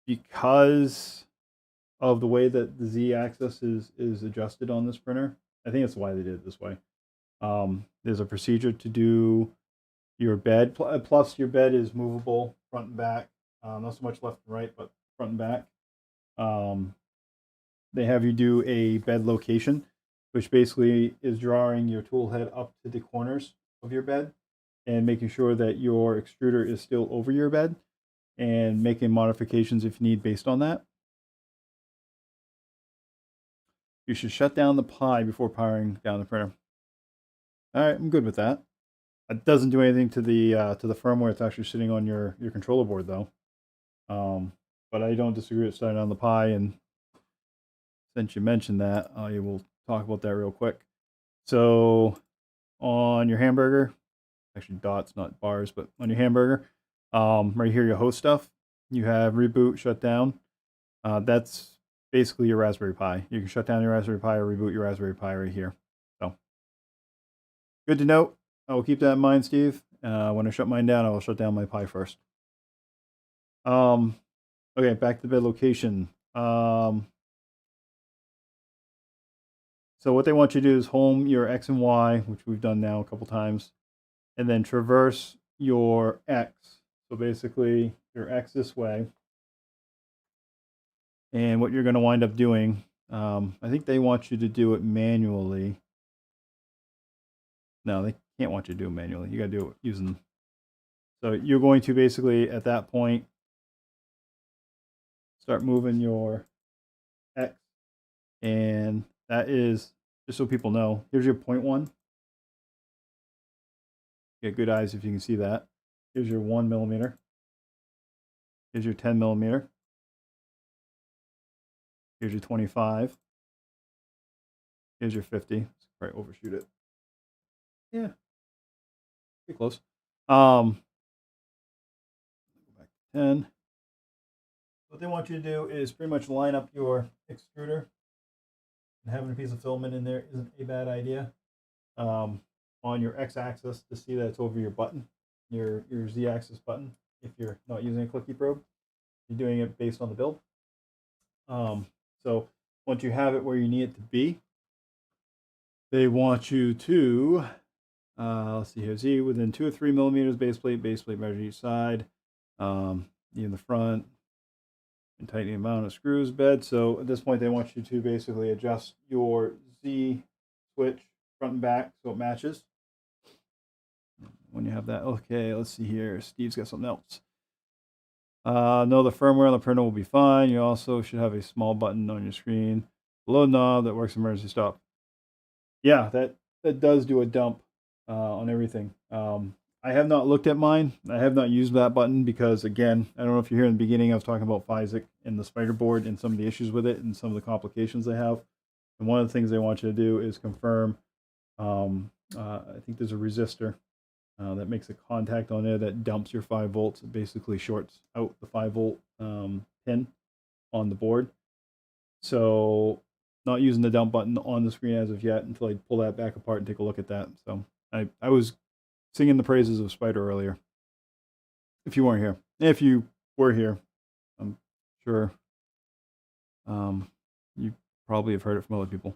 [SPEAKER 1] because of the way that the Z-axis is adjusted on this printer. I think that's why they did it this way. There's a procedure to do your bed, plus your bed is movable front and back, not so much left and right, but front and back. They have you do a bed location, which basically is drawing your tool head up to the corners of your bed and making sure that your extruder is still over your bed and making modifications if you need based on that. You should shut down the Pi before powering down the printer. All right, I'm good with that. It doesn't do anything to the firmware. It's actually sitting on your controller board though. But I don't disagree with starting on the Pi, and since you mentioned that, I will talk about that real quick. So on your hamburger, actually dots, not bars, but on your hamburger, right here, your host stuff, you have reboot, shut down. That's basically your Raspberry Pi. You can shut down your Raspberry Pi or reboot your Raspberry Pi right here. So good to note. I will keep that in mind, Steve. When I shut mine down, I will shut down my Pi first. Okay, back to the bed location. So what they want you to do is home your X and Y, which we've done now a couple times, and then traverse your X. So basically your X this way. And what you're going to wind up doing, I think they want you to do it manually. No, they can't want you to do it manually. You got to do it using. So you're going to basically, at that point, start moving your X. And that is, just so people know, here's your 0.1. Get good eyes if you can see that. Here's your 1 millimeter. Here's your 10 millimeter. Here's your 25. Here's your 50. Let's probably overshoot it. Yeah, pretty close. Go back to 10. What they want you to do is pretty much line up your extruder and having a piece of filament in there isn't a bad idea. On your x-axis to see that it's over your button, your z-axis button, if you're not using a clicky probe, you're doing it based on the build. So once you have it where you need it to be, they want you to, let's see here, Z within 2 or 3 millimeters base plate measure each side, in the front, and tighten the amount of screws bed. So at this point, they want you to basically adjust your Z switch front and back so it matches. When you have that, okay, let's see here. Steve's got something else. No, the firmware on the printer will be fine. You also should have a small button on your screen, load knob that works emergency stop. Yeah, that does do a dump on everything. I have not looked at mine. I have not used that button because, again, I don't know if you're here in the beginning, I was talking about FYSECT and the spider board and some of the issues with it and some of the complications they have. And one of the things they want you to do is confirm, I think there's a resistor that makes a contact on there that dumps your 5 volts. It basically shorts out the 5 volt pin on the board. So not using the dump button on the screen as of yet until I pull that back apart and take a look at that. So I was singing the praises of Spider earlier. If you weren't here. If you were here, I'm sure you probably have heard it from other people.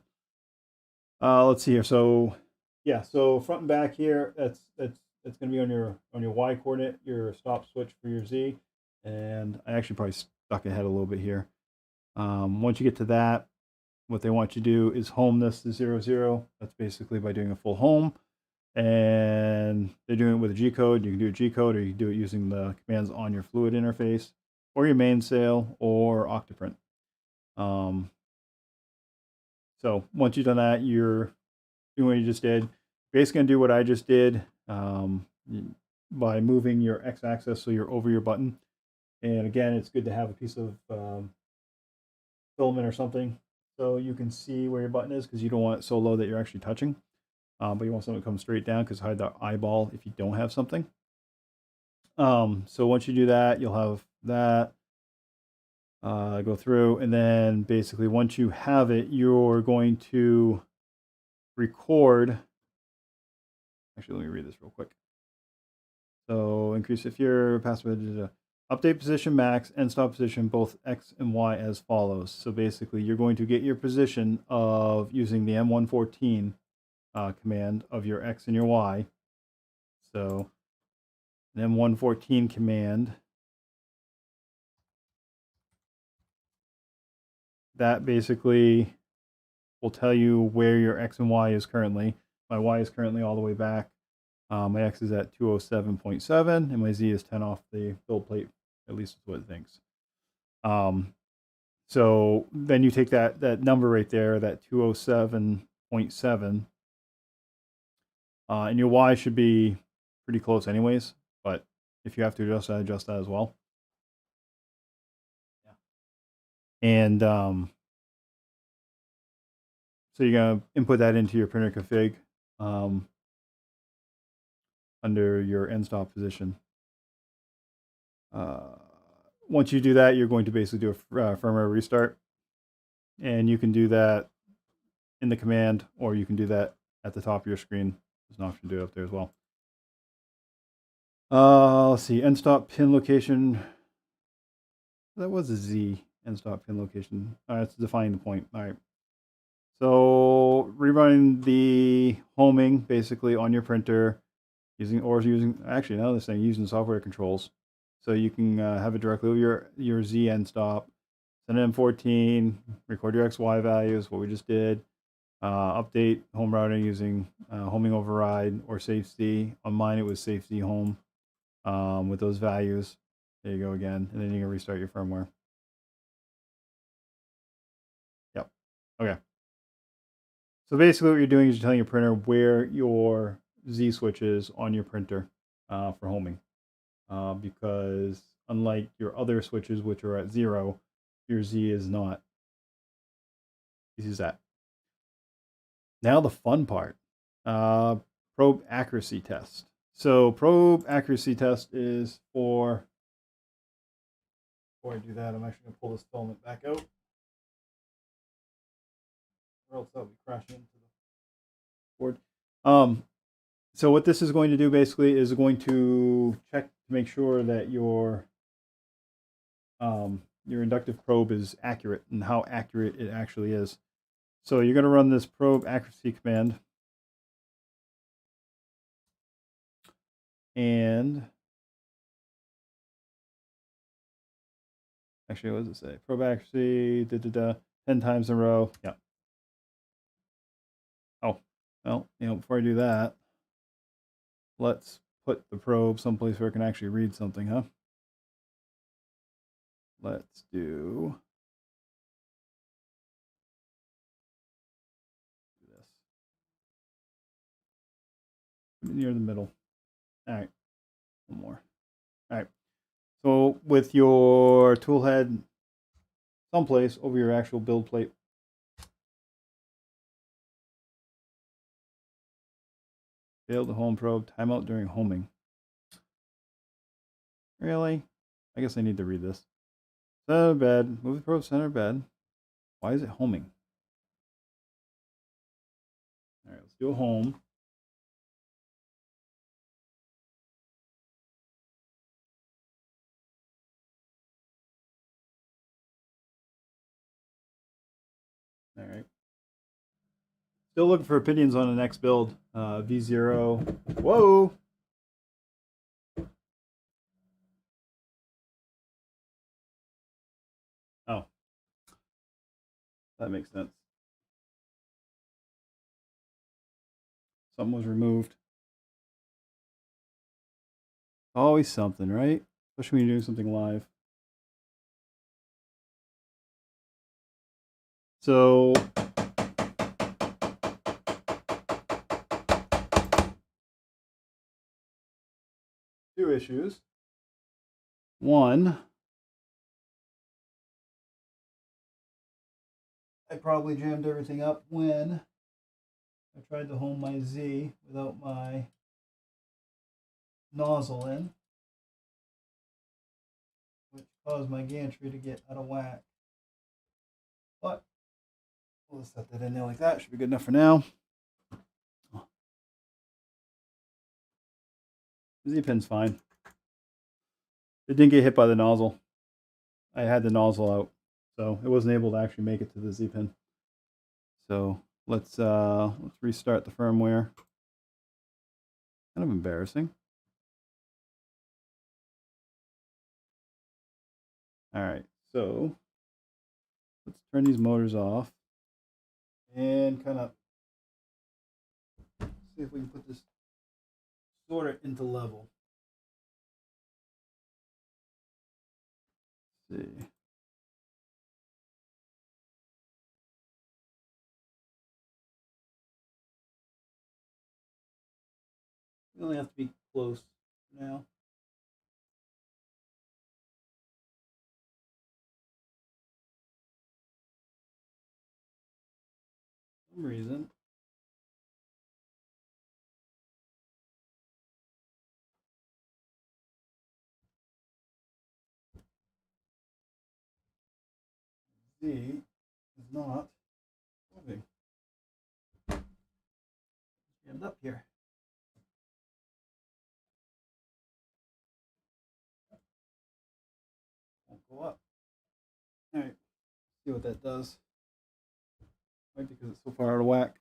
[SPEAKER 1] Let's see here. So yeah, so front and back here, that's going to be on your Y coordinate, your stop switch for your Z. And I actually probably stuck ahead a little bit here. Once you get to that, what they want you to do is home this to 0, 0. That's basically by doing a full home. And they're doing it with a G code. You can do a G code, or you can do it using the commands on your fluid interface, or your mainsail, or Octoprint. So once you've done that, you're doing what you just did. Basically, gonna do what I just did by moving your x-axis so you're over your button. And again, it's good to have a piece of filament or something so you can see where your button is, because you don't want it so low that you're actually touching. But you want something to come straight down, because hide the eyeball if you don't have something. So once you do that, you'll have that go through, and then basically once you have it, you're going to record. Actually, let me read this real quick. So increase if your password, update position max and stop position both X and Y as follows. So basically, you're going to get your position of using the M114 command of your X and your Y. So an M114 command, that basically will tell you where your X and Y is currently. My Y is currently all the way back. My X is at 207.7, and my Z is 10 off the build plate. At least that's what it thinks. So then you take that number right there, that 207.7, and your Y should be pretty close anyways, but if you have to adjust that as well. Yeah. And so you're going to input that into your printer config under your Endstop position. Once you do that, you're going to basically do a firmware restart, and you can do that in the command, or you can do that at the top of your screen. There's an option to do it up there as well. Let's see, Endstop pin location. That was a Z Endstop pin location. All right, it's defining the point. All right. So rerunning the homing basically on your printer using actually now this thing using software controls. So you can have it directly over your Z Endstop, send an M14, record your XY values, what we just did, update home routing using homing override or safety. On mine it was safety home with those values. There you go again, and then you can restart your firmware. Yep. Okay. So basically what you're doing is you're telling your printer where your Z switch is on your printer for homing. Because unlike your other switches, which are at 0, your Z is not. This is that. Now the fun part, probe accuracy test. So probe accuracy test is for, before I do that, I'm actually going to pull this filament back out. or else I'll be crashing into the board. So what this is going to do basically is going to check to make sure that your inductive probe is accurate and how accurate it actually is. So you're going to run this probe accuracy command, and actually, what does it say? Probe accuracy, 10 times in a row. Yeah. Oh, well, before I do that, let's put the probe someplace where it can actually read something, huh? Let's do this. Put it near the middle. All right, one more. All right. So with your tool head someplace over your actual build plate. Failed to home probe. Timeout during homing. Really? I guess I need to read this. Center of bed. Move the probe center of bed. Why is it homing? All right, let's do a home. All right. Still looking for opinions on the next build. V0. Whoa! Oh. That makes sense. Something was removed. Always something, right? Especially when you're doing something live. So two issues. One, I probably jammed everything up when I tried to home my Z without my nozzle in, which caused my gantry to get out of whack. But we'll set that in there like that. Should be good enough for now. The Z-pin's fine. It didn't get hit by the nozzle. I had the nozzle out, so it wasn't able to actually make it to the Z-pin. So let's restart the firmware. Kind of embarrassing. All right, so let's turn these motors off and kind of see if we can put this sort of into level. Let's see. We only have to be close now. For some reason. Z is not moving. Jammed up here. Won't go up. All right, see what that does. Right, because it's so far out of whack.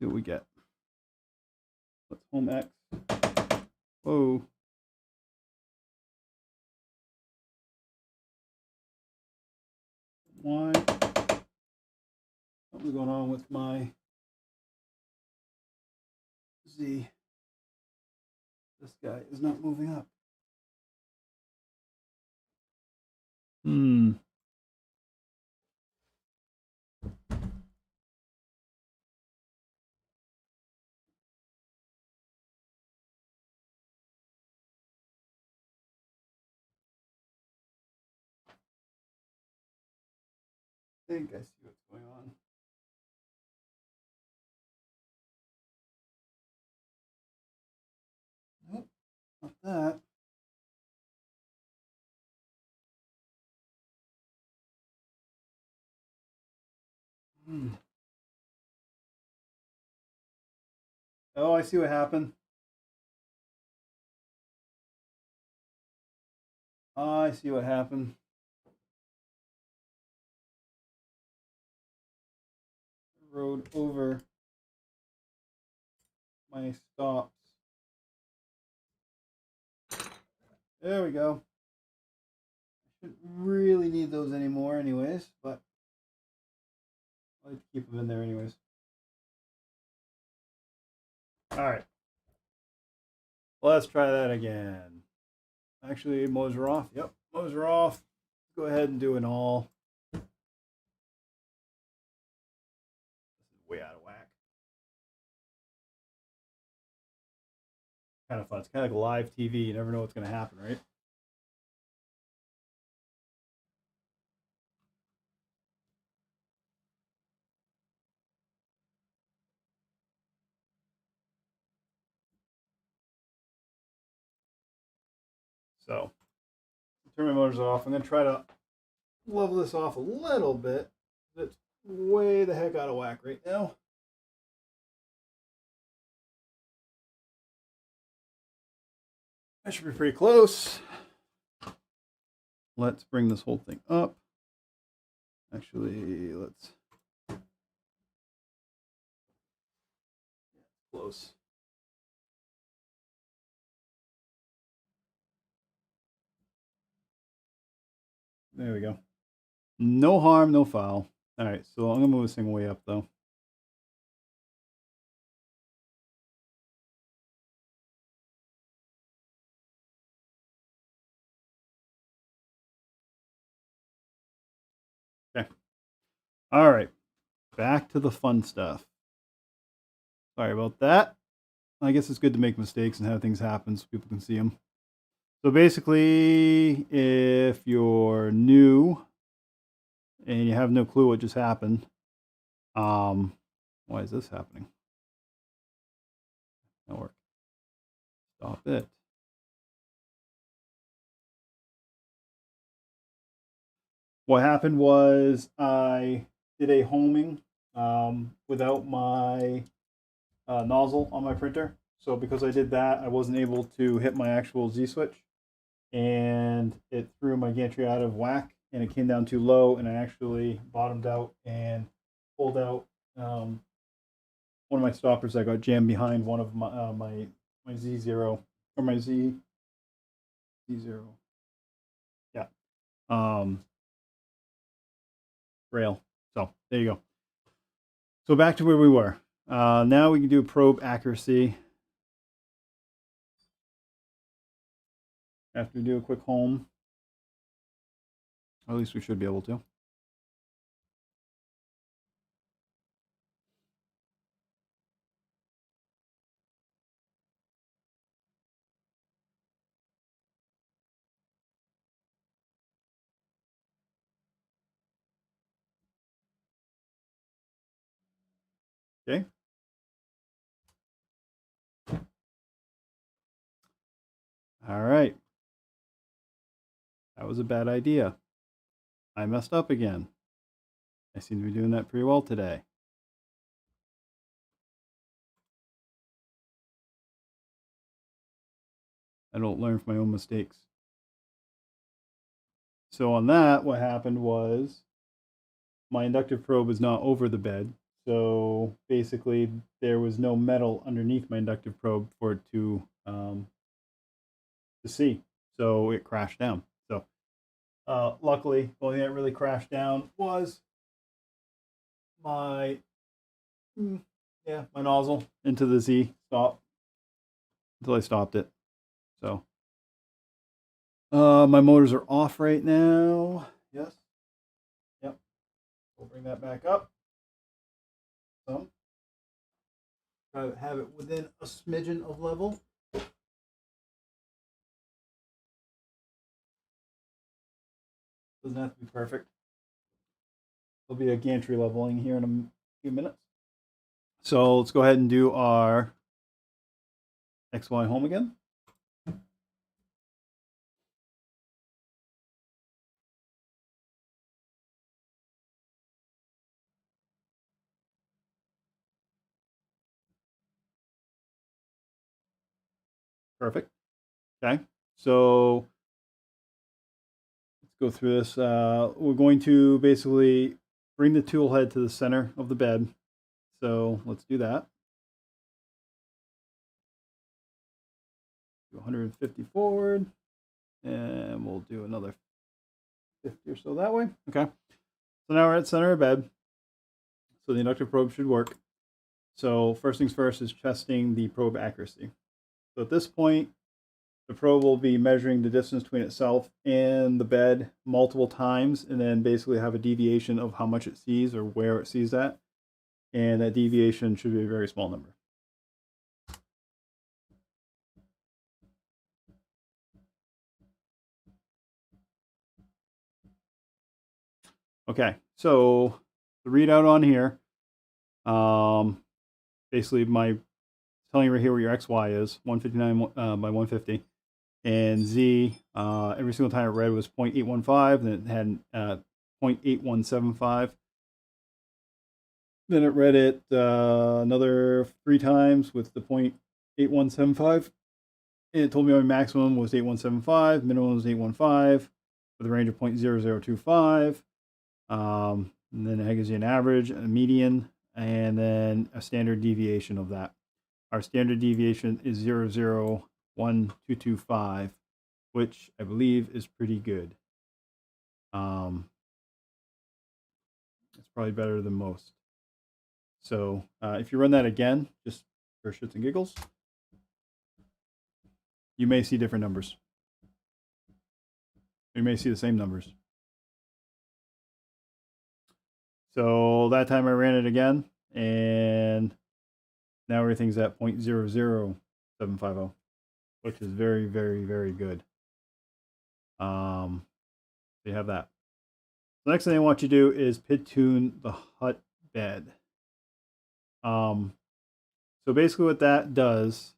[SPEAKER 1] See what we get. Let's home X. Whoa. Why? Something's going on with my Z. This guy is not moving up. I think I see what's going on. Nope, not that. Oh, I see what happened. I see what happened. Rode over my stops. There we go. I shouldn't really need those anymore anyways, but I like to keep them in there anyways. Alright. Let's try that again. Actually, motors are off. Yep, motors are off. Go ahead and do an all. This is way out of whack. Kind of fun. It's kind of like live TV. You never know what's going to happen, right? So, turn my motors off. I'm going to try to level this off a little bit. It's way the heck out of whack right now. I should be pretty close. Let's bring this whole thing up. Actually, let's close. There we go. No harm, no foul. All right, so I'm gonna move this thing way up though. Okay. All right, back to the fun stuff. Sorry about that. I guess it's good to make mistakes and have things happen so people can see them. So basically, if you're new and you have no clue what just happened, why is this happening? That'll work. Stop it. What happened was I did a homing without my nozzle on my printer. So because I did that, I wasn't able to hit my actual Z switch, and it threw my gantry out of whack, and it came down too low, and I actually bottomed out and pulled out one of my stoppers that got jammed behind one of my Z0 or my Z0. Yeah. Rail. So there you go. So back to where we were. Now we can do probe accuracy. After we do a quick home, or at least we should be able to. Okay. All right. That was a bad idea. I messed up again. I seem to be doing that pretty well today. I don't learn from my own mistakes. So on that, what happened was my inductive probe is not over the bed. So basically, there was no metal underneath my inductive probe for it to see. So it crashed down. So luckily, the only thing that really crashed down was my my nozzle into the Z stop until I stopped it. So my motors are off right now. Yes. Yep. We'll bring that back up. So try to have it within a smidgen of level. Doesn't have to be perfect. There'll be a gantry leveling here in a few minutes. So let's go ahead and do our XY home again. Perfect. Okay. So let's go through this. We're going to basically bring the tool head to the center of the bed. So let's do that. Do 150 forward, and we'll do another 50 or so that way. Okay. So now we're at center of bed. So the inductive probe should work. So first things first is testing the probe accuracy. So at this point, the probe will be measuring the distance between itself and the bed multiple times, and then basically have a deviation of how much it sees or where it sees that. And that deviation should be a very small number. Okay, so the readout on here, basically telling you right here where your XY is, 159 by 150, and Z, every single time it read was 0.815, then it had 0.8175. Then it read it another 3 times with the 0.8175. And it told me my maximum was 8175, minimum was 815, with a range of 0.0025. And then it gives you an average, a median, and then a standard deviation of that. Our standard deviation is 0.01225, which I believe is pretty good. It's probably better than most. So if you run that again, just for shits and giggles, you may see different numbers. You may see the same numbers. So that time I ran it again, and now everything's at 0.00750, which is very, very, very good. So you have that. The next thing I want you to do is PID tune the hut bed. So basically what that does,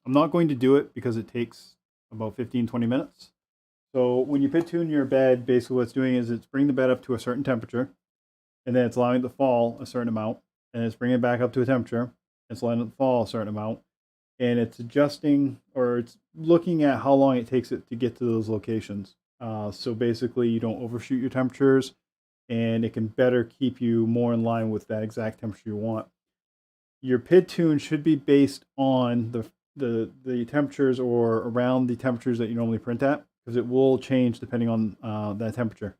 [SPEAKER 1] I'm not going to do it because it takes about 15-20 minutes. So when you PID tune your bed, basically what it's doing is it's bringing the bed up to a certain temperature, and then it's allowing it to fall a certain amount, and it's bringing it back up to a temperature, it's letting it fall a certain amount, and it's adjusting, or it's looking at how long it takes it to get to those locations. So basically you don't overshoot your temperatures, and it can better keep you more in line with that exact temperature you want. Your PID tune should be based on the temperatures, or around the temperatures that you normally print at, because it will change depending on that temperature.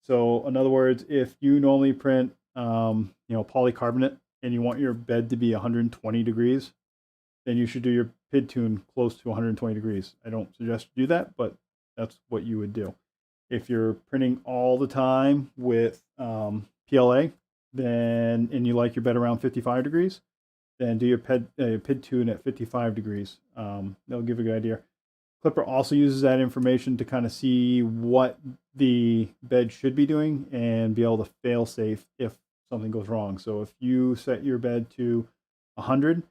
[SPEAKER 1] So in other words, if you normally print polycarbonate and you want your bed to be 120 degrees, then you should do your PID tune close to 120 degrees. I don't suggest you do that, but that's what you would do. If you're printing all the time with PLA, and you like your bed around 55 degrees, then do your PID tune at 55 degrees. That'll give you a good idea. Klipper also uses that information to kind of see what the bed should be doing and be able to fail safe if something goes wrong. So if you set your bed to 100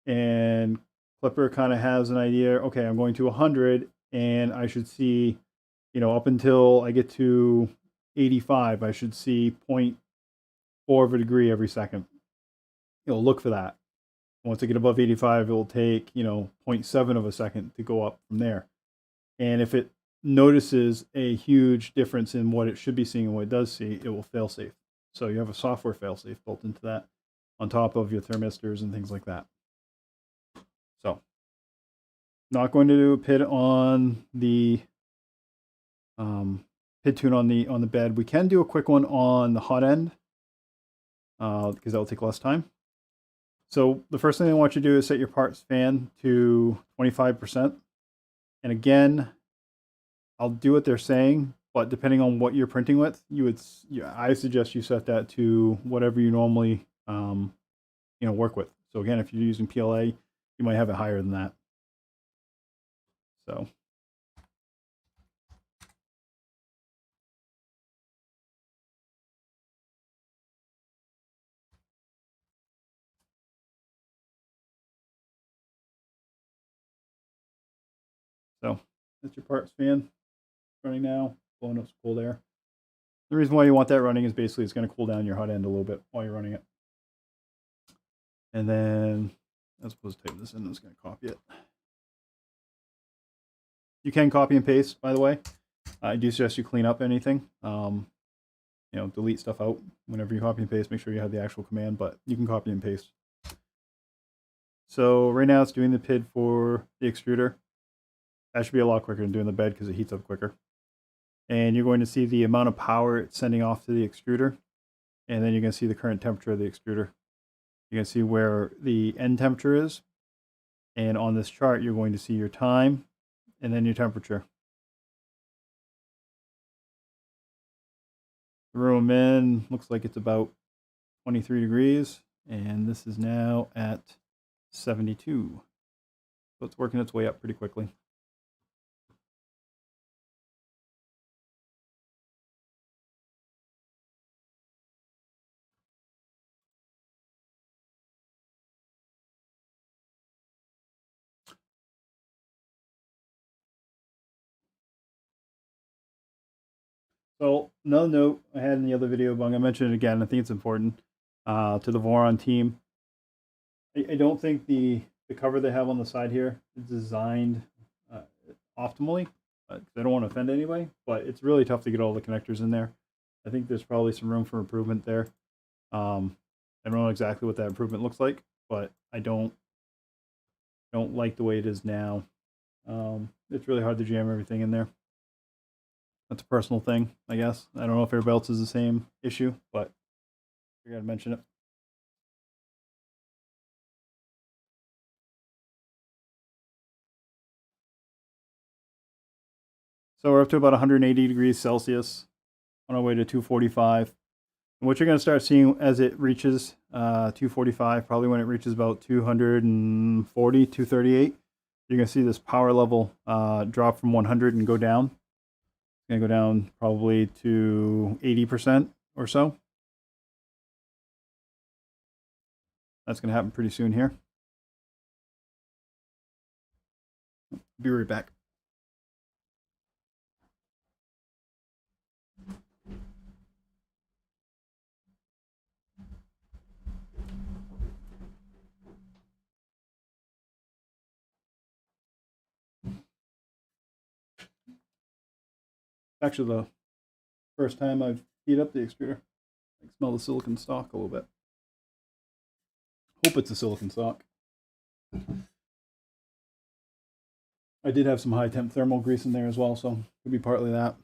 [SPEAKER 1] and Klipper kind of has an idea, okay, I'm going to 100 and I should see, up until I get to 85, I should see 0.4 of a degree every second. Look for that. Once I get above 85, it will take, 0.7 of a second to go up from there. And if it notices a huge difference in what it should be seeing and what it does see, it will fail safe. So you have a software fail safe built into that on top of your thermistors and things like that. So not going to do a PID on the PID tune on the bed. We can do a quick one on the hot end because that will take less time. So the first thing I want you to do is set your parts fan to 25%. And again, I'll do what they're saying, but depending on what you're printing with, I suggest you set that to whatever you normally work with. So again, if you're using PLA, you might have it higher than that. So that's your parts fan running now, blowing up some cold air. The reason why you want that running is basically it's going to cool down your hot end a little bit while you're running it. And then, as opposed to type this in, I'm just going to copy it. You can copy and paste, by the way. I do suggest you clean up anything. You know, delete stuff out whenever you copy and paste. Make sure you have the actual command, but you can copy and paste. So right now it's doing the PID for the extruder. That should be a lot quicker than doing the bed because it heats up quicker. And you're going to see the amount of power it's sending off to the extruder. And then you're going to see the current temperature of the extruder. You can see where the end temperature is. And on this chart, you're going to see your time and then your temperature. The room in looks like it's about 23 degrees. And this is now at 72. So it's working its way up pretty quickly. So another note I had in the other video, but I'm going to mention it again. I think it's important to the VORON team. I don't think the cover they have on the side here is designed optimally. I don't want to offend anybody, but it's really tough to get all the connectors in there. I think there's probably some room for improvement there. I don't know exactly what that improvement looks like, but I don't like the way it is now. It's really hard to jam everything in there. That's a personal thing, I guess. I don't know if everybody else has the same issue, but I gotta mention it. So we're up to about 180 degrees Celsius on our way to 245. And what you're going to start seeing as it reaches 245, probably when it reaches about 240, 238, you're going to see this power level drop from 100 and go down. It's going to go down probably to 80% or so. That's going to happen pretty soon here. Be right back. Actually, the first time I've heated up the extruder. I can smell the silicon stock a little bit. Hope it's a silicon stock. I did have some high temp thermal grease in there as well, so it could be partly that.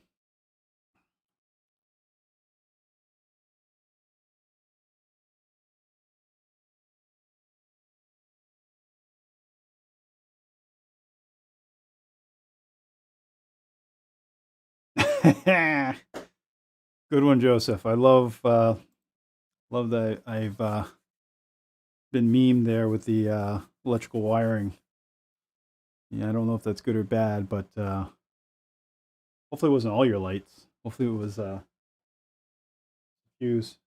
[SPEAKER 1] Good one, Joseph. I love that I've been memed there with the electrical wiring. Yeah, I don't know if that's good or bad, but hopefully it wasn't all your lights. Hopefully it was fuse.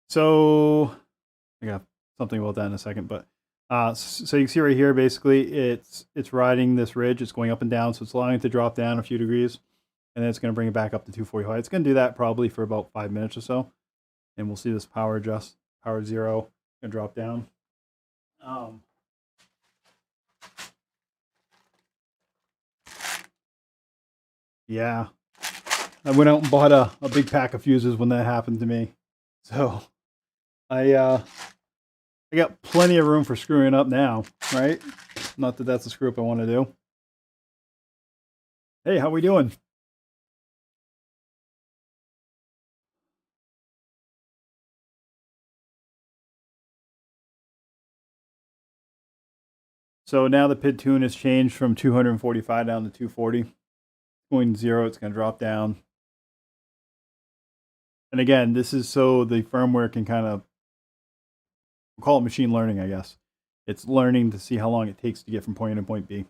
[SPEAKER 1] So I got something about that in a second, but so you can see right here, basically it's riding this ridge. It's going up and down, so it's allowing it to drop down a few degrees, and then it's going to bring it back up to 245. It's going to do that probably for about 5 minutes or so, and we'll see this power adjust. Power 0 and drop down. Yeah, I went out and bought a big pack of fuses when that happened to me. So I got plenty of room for screwing up now, right? Not that that's a screw up I want to do. Hey, how we doing? So now the PID tune has changed from 245 down to 240. Going 0, it's going to drop down. And again, this is so the firmware can kind of, we'll call it machine learning, I guess. It's learning to see how long it takes to get from point A to point B.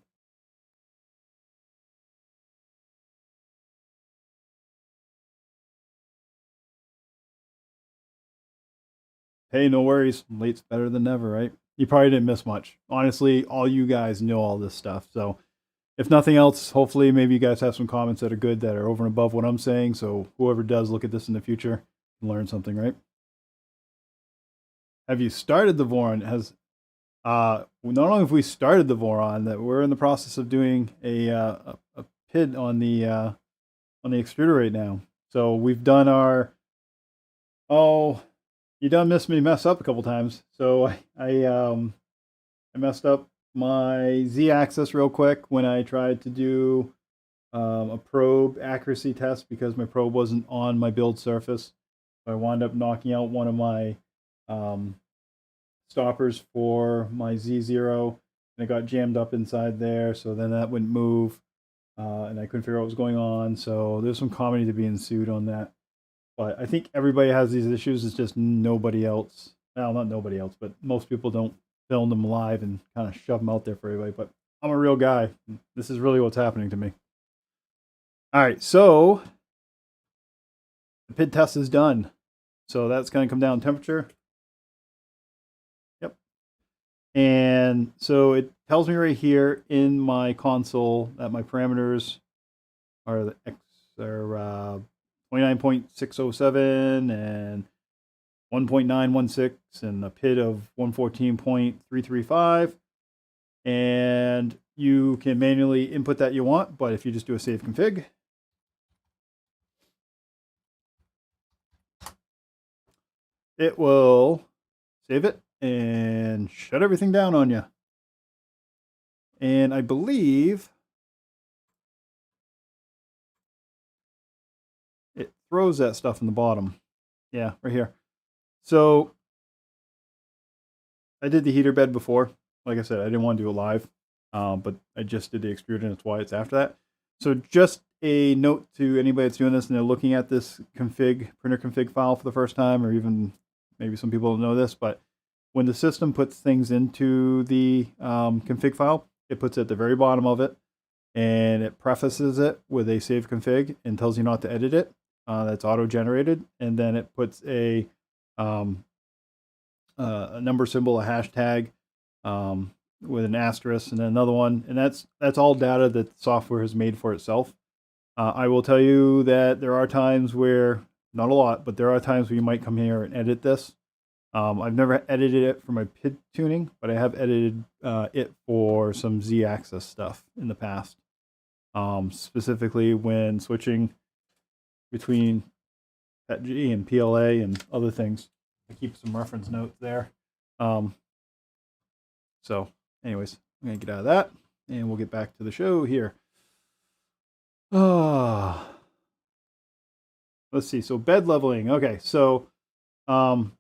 [SPEAKER 1] Hey, no worries. Late's better than never, right? You probably didn't miss much. Honestly, all you guys know all this stuff. So if nothing else, hopefully maybe you guys have some comments that are good, that are over and above what I'm saying. So whoever does look at this in the future can learn something, right? Have you started the VORON? not only have we started the Voron, that we're in the process of doing a PID on the extruder right now. So we've done our, you done missed me mess up a couple times. So I messed up my Z-axis real quick when I tried to do a probe accuracy test because my probe wasn't on my build surface. So I wound up knocking out one of my stoppers for my Z0, and it got jammed up inside there. So then that wouldn't move, and I couldn't figure out what was going on. So there's some comedy to be ensued on that. But I think everybody has these issues. It's just nobody else. Well, not nobody else, but most people don't film them live and kind of shove them out there for everybody. But I'm a real guy. This is really what's happening to me. All right, so the PID test is done. So that's going to come down temperature. Yep. And so it tells me right here in my console that my parameters are 29.607 and 1.916 and a PID of 114.335. And you can manually input that you want, but if you just do a save config, it will save it and shut everything down on you. And I believe it throws that stuff in the bottom. Yeah, right here. So I did the heater bed before. Like I said, I didn't want to do it live, but I just did the extruder, and that's why it's after that. So just a note to anybody that's doing this and they're looking at this printer config file for the first time, or even maybe some people don't know this, but when the system puts things into the config file, it puts it at the very bottom of it, and it prefaces it with a save config and tells you not to edit it. That's auto-generated, and then it puts a number symbol, a hashtag with an asterisk, and then another one, and that's all data that the software has made for itself. I will tell you that there are times where, not a lot, but there are times where you might come here and edit this. I've never edited it for my PID tuning, but I have edited it for some Z-axis stuff in the past. Specifically when switching between PETG and PLA and other things. I keep some reference notes there. So anyways, I'm going to get out of that, and we'll get back to the show here. Let's see. So bed leveling. Okay, so on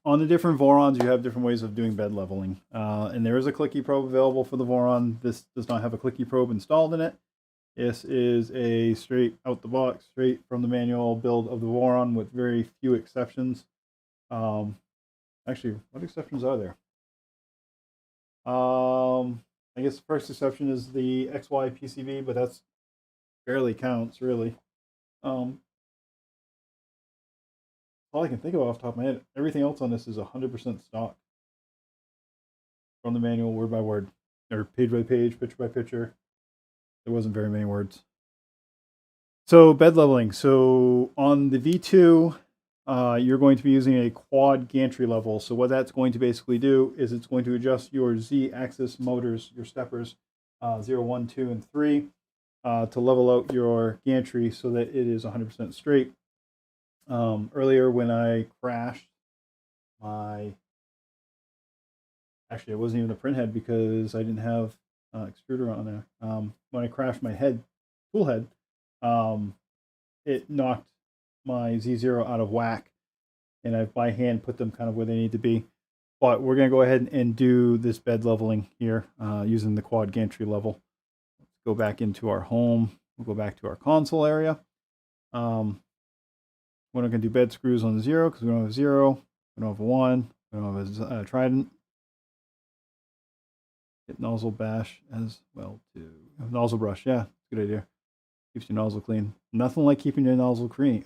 [SPEAKER 1] the different Vorons, you have different ways of doing bed leveling. And there is a clicky probe available for the Voron. This does not have a clicky probe installed in it. This is a straight out the box, straight from the manual build of the Voron with very few exceptions. Actually, what exceptions are there? I guess the first exception is the XY PCB, but that's barely counts, really. All I can think of off the top of my head, everything else on this is 100% stock from the manual, word by word, or page by page, picture by picture. There wasn't very many words. So bed leveling. So on the V2, you're going to be using a quad gantry level. So what that's going to basically do is it's going to adjust your Z-axis motors, your steppers, 0, 1, 2, and 3, to level out your gantry so that it is 100% straight. Earlier when I crashed actually it wasn't even a print head because I didn't have extruder on there. When I crashed my tool head, it knocked my Z0 out of whack, and I've by hand put them kind of where they need to be. But we're going to go ahead and do this bed leveling here using the quad gantry level. Let's go back into our home. We'll go back to our console area. We're not going to do bed screws on the 0 because we don't have a 0. We don't have a 1. We don't have a trident. Hit nozzle bash as well too. Nozzle brush, yeah, good idea. Keeps your nozzle clean. Nothing like keeping your nozzle clean.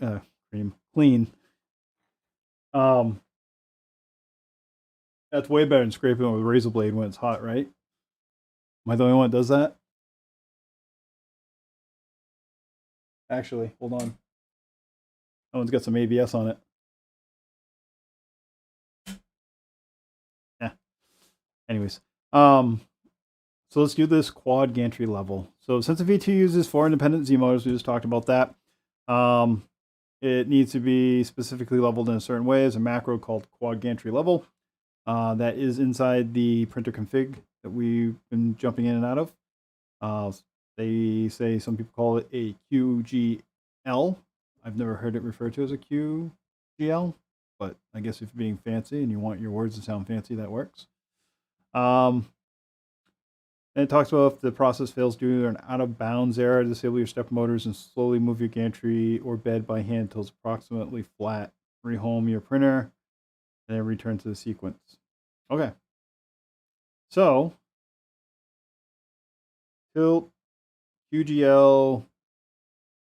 [SPEAKER 1] That's way better than scraping it with a razor blade when it's hot, right? Am I the only one that does that? Actually, hold on. That one's got some ABS on it. Yeah. anyways, so let's do this quad gantry level. So since the V2 uses 4 independent Z motors, we just talked about that. It needs to be specifically leveled in a certain way as a macro called quad gantry level. That is inside the printer config that we've been jumping in and out of. They say some people call it a QGL. I've never heard it referred to as a QGL, but I guess if you're being fancy and you want your words to sound fancy, that works. And it talks about if the process fails due to an out-of-bounds error, disable your stepper motors and slowly move your gantry or bed by hand until it's approximately flat. Rehome your printer and then return to the sequence. Okay. So, tilt, QGL,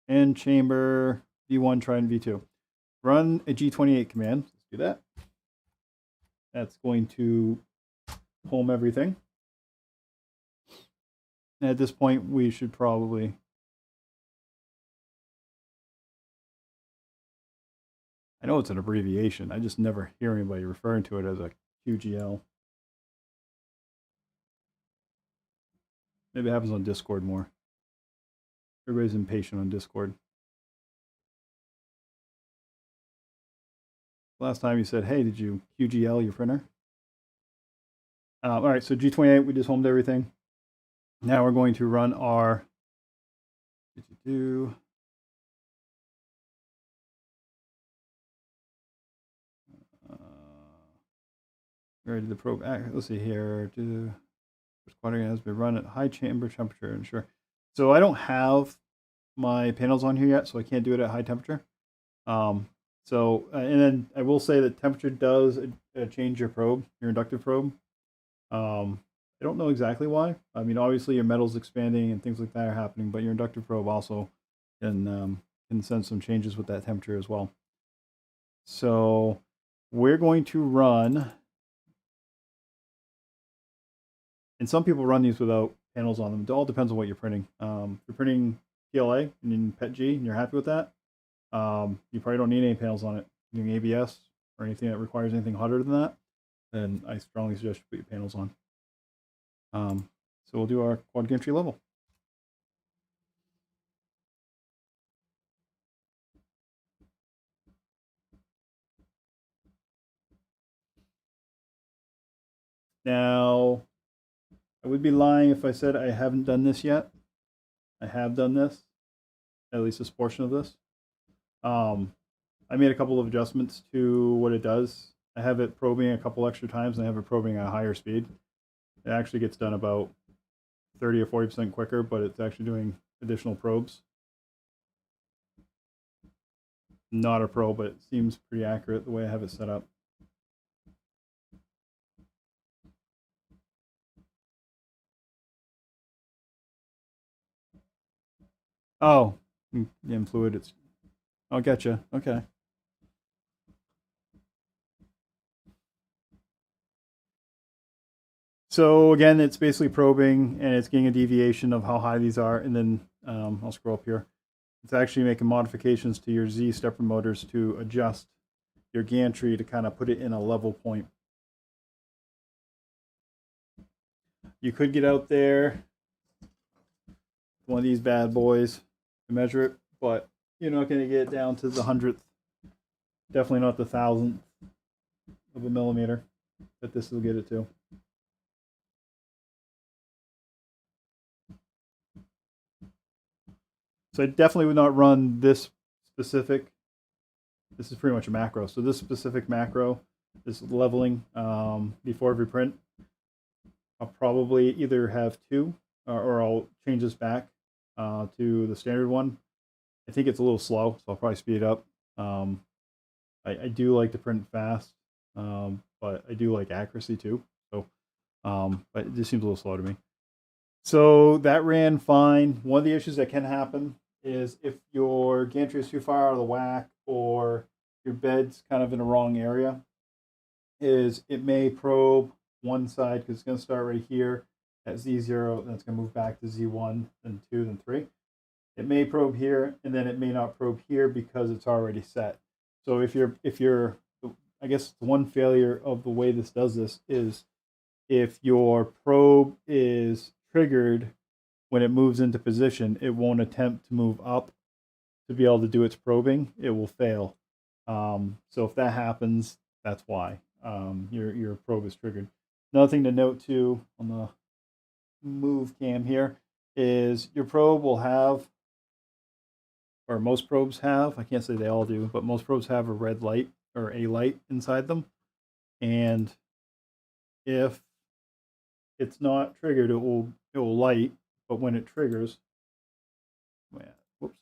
[SPEAKER 1] end chamber, V1, try and V2. Run a G28 command. Let's do that. That's going to home everything. And at this point, we should probably... I know it's an abbreviation. I just never hear anybody referring to it as a QGL. Maybe it happens on Discord more. Everybody's impatient on Discord. Last time you said, hey, did you QGL your printer? All right, so G28, we just homed everything. Now we're going to run our we already did the probe. Let's see here. Quadrant has been run at high chamber temperature. And sure. So I don't have my panels on here yet, so I can't do it at high temperature. And then I will say that temperature does change your probe, your inductive probe. I don't know exactly why. I mean, obviously your metal's expanding and things like that are happening, but your inductive probe also can sense some changes with that temperature as well. So we're going to run, and some people run these without panels on them. It all depends on what you're printing. If you're printing PLA and in PETG and you're happy with that, you probably don't need any panels on it. Doing ABS or anything that requires anything hotter than that, then I strongly suggest you put your panels on. So we'll do our quad gantry level. Now, I would be lying if I said I haven't done this yet. I have done this, at least this portion of this. I made a couple of adjustments to what it does. I have it probing a couple extra times, and I have it probing at a higher speed. It actually gets done about 30 or 40% quicker, but it's actually doing additional probes. Not a pro, but it seems pretty accurate the way I have it set up. Oh, in fluid, it's... I'll get you. Okay. So again, it's basically probing, and it's getting a deviation of how high these are, and then I'll scroll up here. It's actually making modifications to your Z stepper motors to adjust your gantry to kind of put it in a level point. You could get out there, one of these bad boys, to measure it, but you're not going to get it down to the 100th, definitely not the 1,000th of a millimeter that this will get it to. So I definitely would not run this specific. This is pretty much a macro. So this specific macro, this leveling before every print, I'll probably either have two or I'll change this back to the standard one. I think it's a little slow, so I'll probably speed it up. I do like to print fast, but I do like accuracy too. So, but it just seems a little slow to me. So that ran fine. One of the issues that can happen is if your gantry is too far out of the whack or your bed's kind of in the wrong area, is it may probe one side because it's going to start right here at Z0, and it's going to move back to Z1, then 2, then 3. It may probe here, and then it may not probe here because it's already set. So if you're, I guess the one failure of the way this does this is if your probe is triggered when it moves into position, it won't attempt to move up to be able to do its probing. It will fail. So if that happens, that's why your probe is triggered. Another thing to note too on the move cam here is your probe will have, or most probes have, I can't say they all do, but most probes have a red light or a light inside them. And if it's not triggered, it will light, but when it triggers, whoops.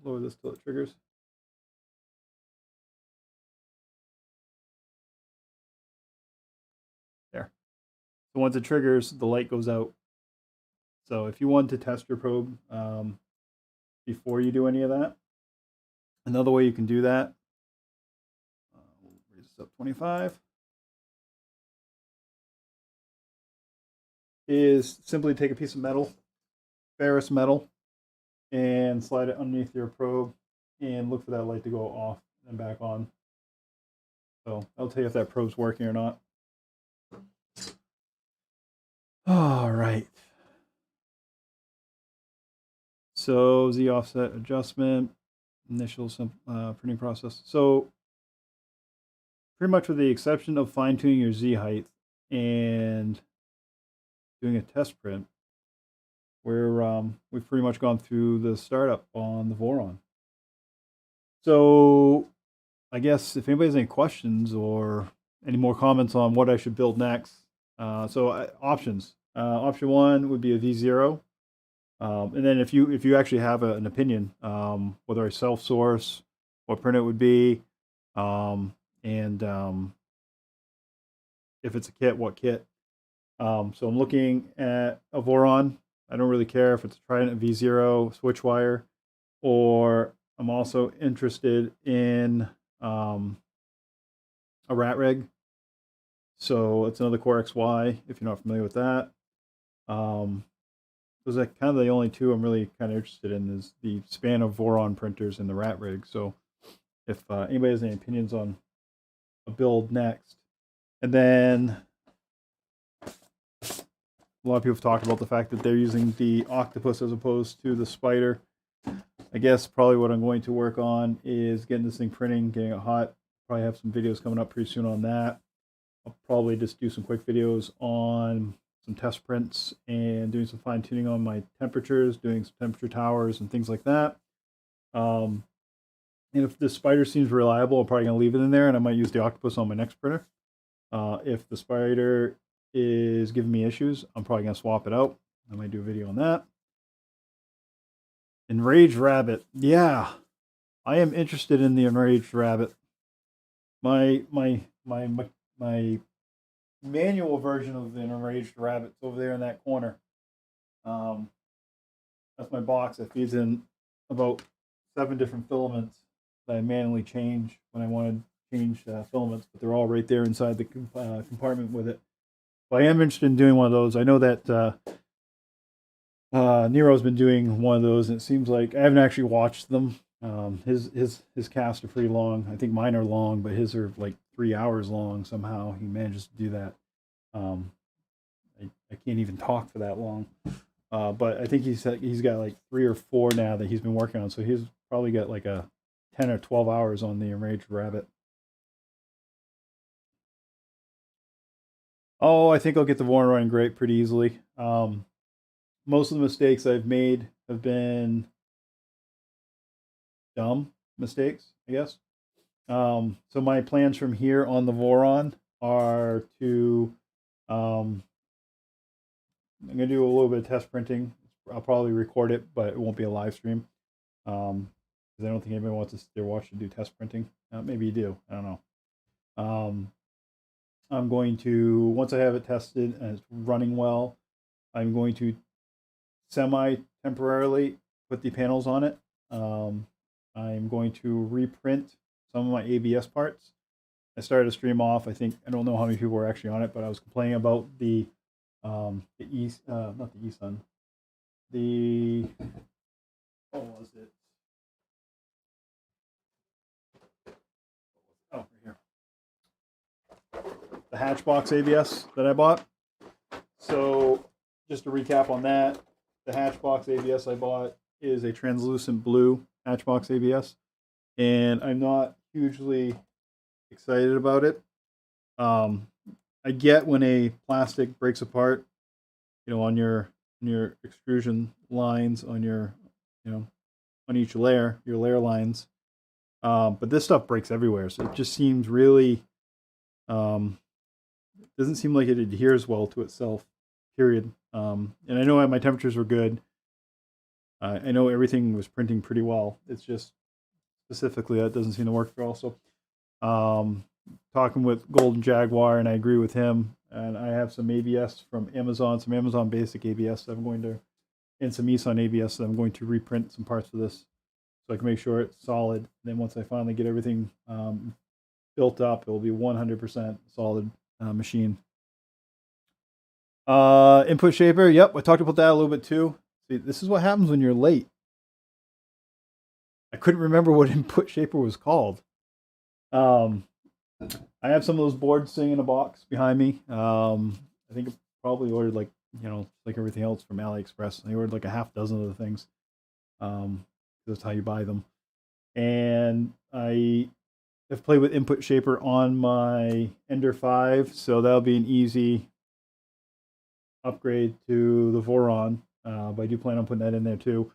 [SPEAKER 1] Lower this till it triggers. There. So once it triggers, the light goes out. So if you want to test your probe before you do any of that, another way you can do that, we'll raise this up 25, is simply take a piece of metal, ferrous metal, and slide it underneath your probe and look for that light to go off and back on. So I'll tell you if that probe's working or not. All right. So Z offset adjustment, initial printing process. So pretty much with the exception of fine tuning your Z height and doing a test print, we've pretty much gone through the startup on the Voron. So I guess if anybody has any questions or any more comments on what I should build next, options. Option one would be a V0. And then if you actually have an opinion, whether I self-source, what print it would be, and if it's a kit, what kit. So I'm looking at a Voron. I don't really care if it's a Trident V0 switch wire, or I'm also interested in a rat rig. So it's another Core XY, if you're not familiar with that. Those are kind of the only two I'm really kind of interested in, is the span of Voron printers and the rat rig. So if anybody has any opinions on a build next. And then a lot of people have talked about the fact that they're using the Octopus as opposed to the Spider. I guess probably what I'm going to work on is getting this thing printing, getting it hot. Probably have some videos coming up pretty soon on that. I'll probably just do some quick videos on some test prints and doing some fine tuning on my temperatures, doing some temperature towers and things like that. And if the Spider seems reliable, I'm probably going to leave it in there, and I might use the Octopus on my next printer. If the Spider is giving me issues, I'm probably going to swap it out. I might do a video on that. Enraged Rabbit. Yeah, I am interested in the Enraged Rabbit. My manual version of the Enraged Rabbit's over there in that corner. That's my box that feeds in about 7 different filaments that I manually change when I want to change filaments, but they're all right there inside the compartment with it. But I am interested in doing one of those. I know that Nero's been doing one of those, and it seems like I haven't actually watched them. His casts are pretty long. I think mine are long, but his are like 3 hours long. Somehow he manages to do that. I can't even talk for that long. But I think he's got like 3 or 4 now that he's been working on. So he's probably got like a 10 or 12 hours on the Enraged Rabbit. Oh, I think I'll get the Voron running great pretty easily. Most of the mistakes I've made have been dumb mistakes, I guess. So my plans from here on the Voron are to I'm gonna do a little bit of test printing. I'll probably record it, but it won't be a live stream. Because I don't think anybody wants to sit there watch you do test printing. Maybe you do. I don't know. I'm going to, once I have it tested and it's running well, I'm going to semi-temporarily put the panels on it. I'm going to reprint some of my ABS parts. I started a stream off. I don't know how many people were actually on it, but I was complaining about not the eSUN, what was it? Oh, right here. the Hatchbox ABS that I bought. So just to recap on that, the Hatchbox ABS I bought is a translucent blue Hatchbox ABS, and I'm not hugely excited about it. I get when a plastic breaks apart, you know, on your extrusion lines, on your, you know, on each layer, your layer lines. But this stuff breaks everywhere, so it just seems really, doesn't seem like it adheres well to itself, period. And I know my temperatures were good. I know everything was printing pretty well. It's just specifically that doesn't seem to work well. So talking with Golden Jaguar, and I agree with him. And I have some ABS from Amazon, some Amazon basic ABS that I'm going to, and some eSUN ABS that I'm going to reprint some parts of this so I can make sure it's solid. And then once I finally get everything built up, it will be 100% solid machine. Input shaper, yep, I talked about that a little bit too. See, this is what happens when you're late. I couldn't remember what input shaper was called. I have some of those boards sitting in a box behind me. I think I probably ordered, like, you know, like everything else from AliExpress. I ordered like a half dozen of the things. That's how you buy them. And I have played with input shaper on my Ender 5, so that'll be an easy upgrade to the VORON. But I do plan on putting that in there too.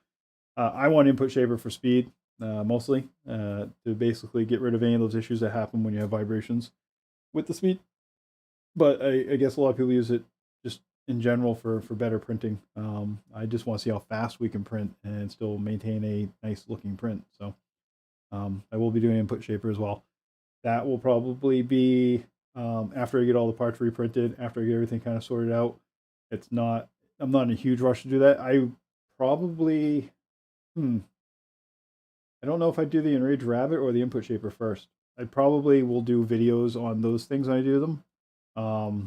[SPEAKER 1] I want input shaper for speed, mostly, to basically get rid of any of those issues that happen when you have vibrations with the speed. But I guess a lot of people use it just in general for better printing. I just want to see how fast we can print and still maintain a nice looking print. So I will be doing input shaper as well. That will probably be after I get all the parts reprinted, after I get everything kind of sorted out. I'm not in a huge rush to do that. I probably, I don't know if I do the Enraged Rabbit or the input shaper first. I probably will do videos on those things when I do them. I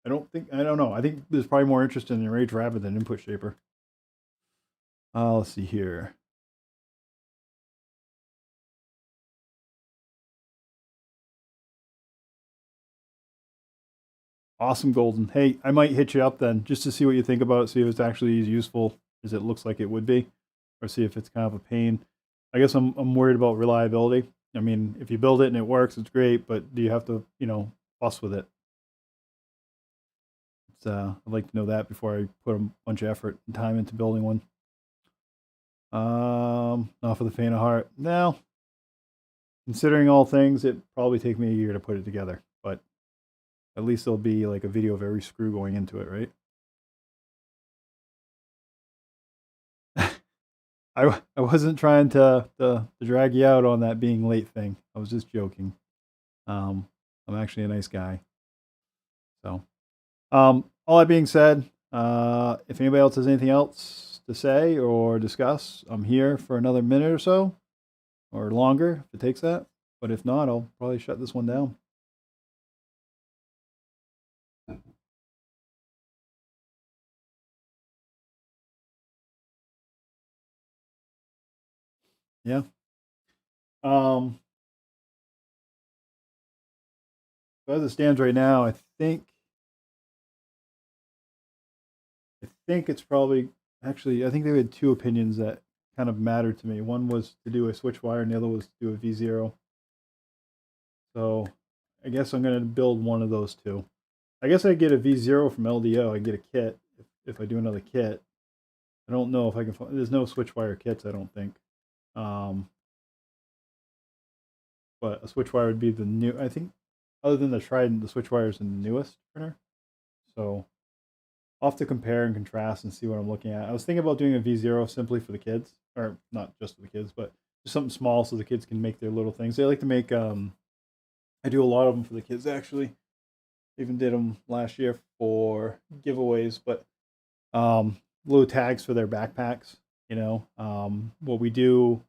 [SPEAKER 1] don't know. I think there's probably more interest in the Enraged Rabbit than input shaper. Let's see here. Awesome, Golden. Hey, I might hit you up then just to see what you think about it, see if it's actually as useful as it looks like it would be, or see if it's kind of a pain. I guess I'm worried about reliability. I mean, if you build it and it works, it's great, but do you have to, you know, fuss with it? I'd like to know that before I put a bunch of effort and time into building one. Not for the faint of heart. Now, considering all things, it probably take me a year to put it together, but at least there'll be like a video of every screw going into it, right? I wasn't trying to drag you out on that being late thing. I was just joking. I'm actually a nice guy. So, all that being said, if anybody else has anything else to say or discuss, I'm here for another minute or so, or longer if it takes that. But if not, I'll probably shut this one down. Yeah. So as it stands right now, I think it's probably, actually, I think they had two opinions that kind of mattered to me. One was to do a switch wire, and the other was to do a V0. So I guess I'm going to build one of those two. I guess I get a V0 from LDO. I get a kit if I do another kit. I don't know if I can find, there's no switch wire kits, I don't think. But a switch wire would be the new, I think, other than the Trident, the switch wire is the newest printer. So I'll have to compare and contrast and see what I'm looking at. I was thinking about doing a V0 simply for the kids, or not just for the kids, but just something small so the kids can make their little things. They like to make, I do a lot of them for the kids, actually. Even did them last year for giveaways, but little tags for their backpacks. You know, what we do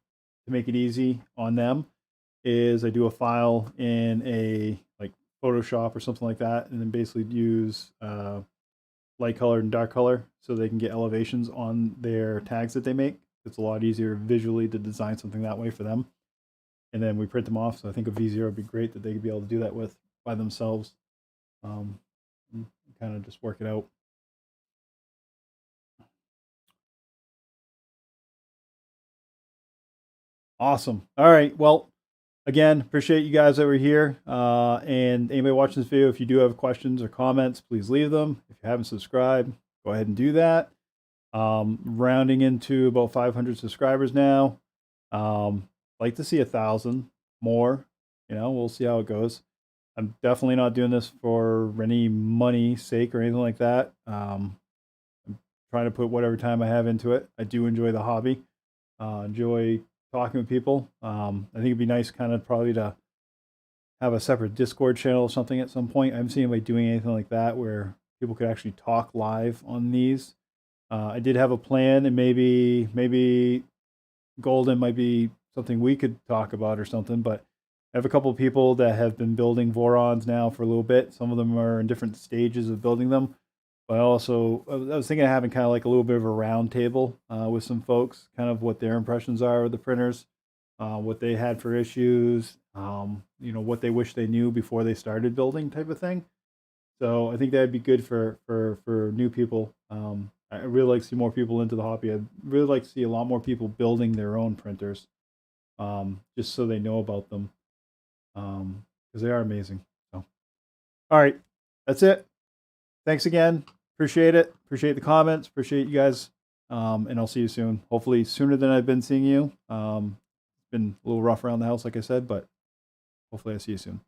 [SPEAKER 1] to make it easy on them is I do a file in a like Photoshop or something like that, and then basically use light color and dark color so they can get elevations on their tags that they make. It's a lot easier visually to design something that way for them. and then we print them off. So I think a V0 would be great that they could be able to do that with by themselves. Kind of just work it out. Awesome. All right. Well, again, appreciate you guys that were here. And anybody watching this video, if you do have questions or comments, please leave them. If you haven't subscribed, go ahead and do that. Rounding into about 500 subscribers now. Like to see 1,000 more. You know, we'll see how it goes. I'm definitely not doing this for any money sake or anything like that. I'm trying to put whatever time I have into it. I do enjoy the hobby. Enjoy talking with people. I think it'd be nice kind of probably to have a separate Discord channel or something at some point. I haven't seen anybody doing anything like that where people could actually talk live on these. I did have a plan, and maybe Golden might be something we could talk about or something, but I have a couple of people that have been building Vorons now for a little bit. Some of them are in different stages of building them. But I was thinking of having kind of like a little bit of a round table with some folks, kind of what their impressions are of the printers, what they had for issues, you know, what they wish they knew before they started building, type of thing. So I think that'd be good for new people. I really like to see more people into the hobby. I'd really like to see a lot more people building their own printers, just so they know about them, because they are amazing. So, all right, that's it. Thanks again. Appreciate it. Appreciate the comments. Appreciate you guys. And I'll see you soon. Hopefully sooner than I've been seeing you. It's been a little rough around the house, like I said, but hopefully I see you soon.